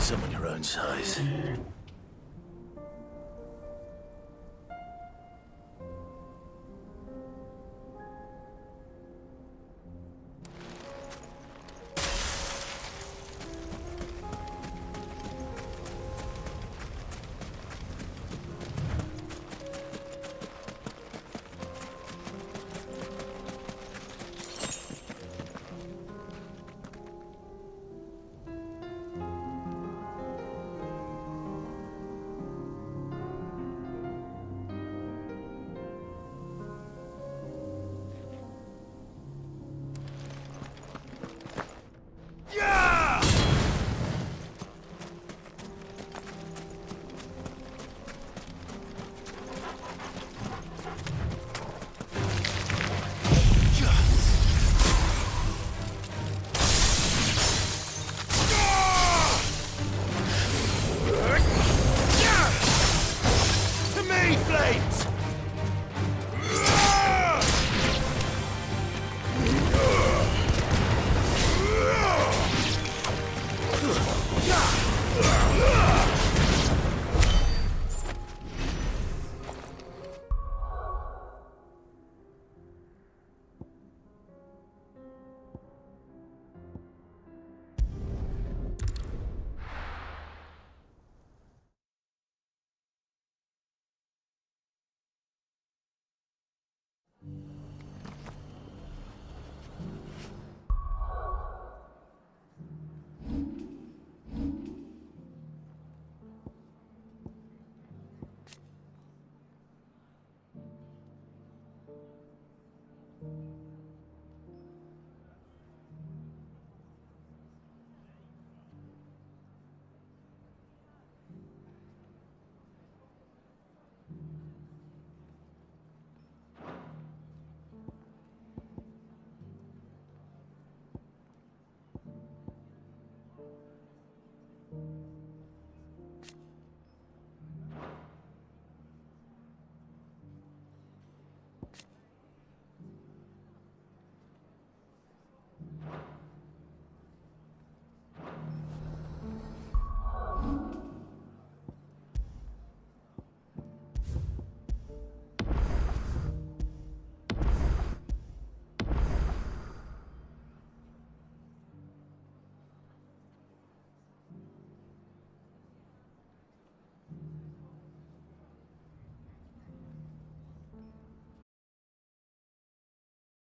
someone your own size.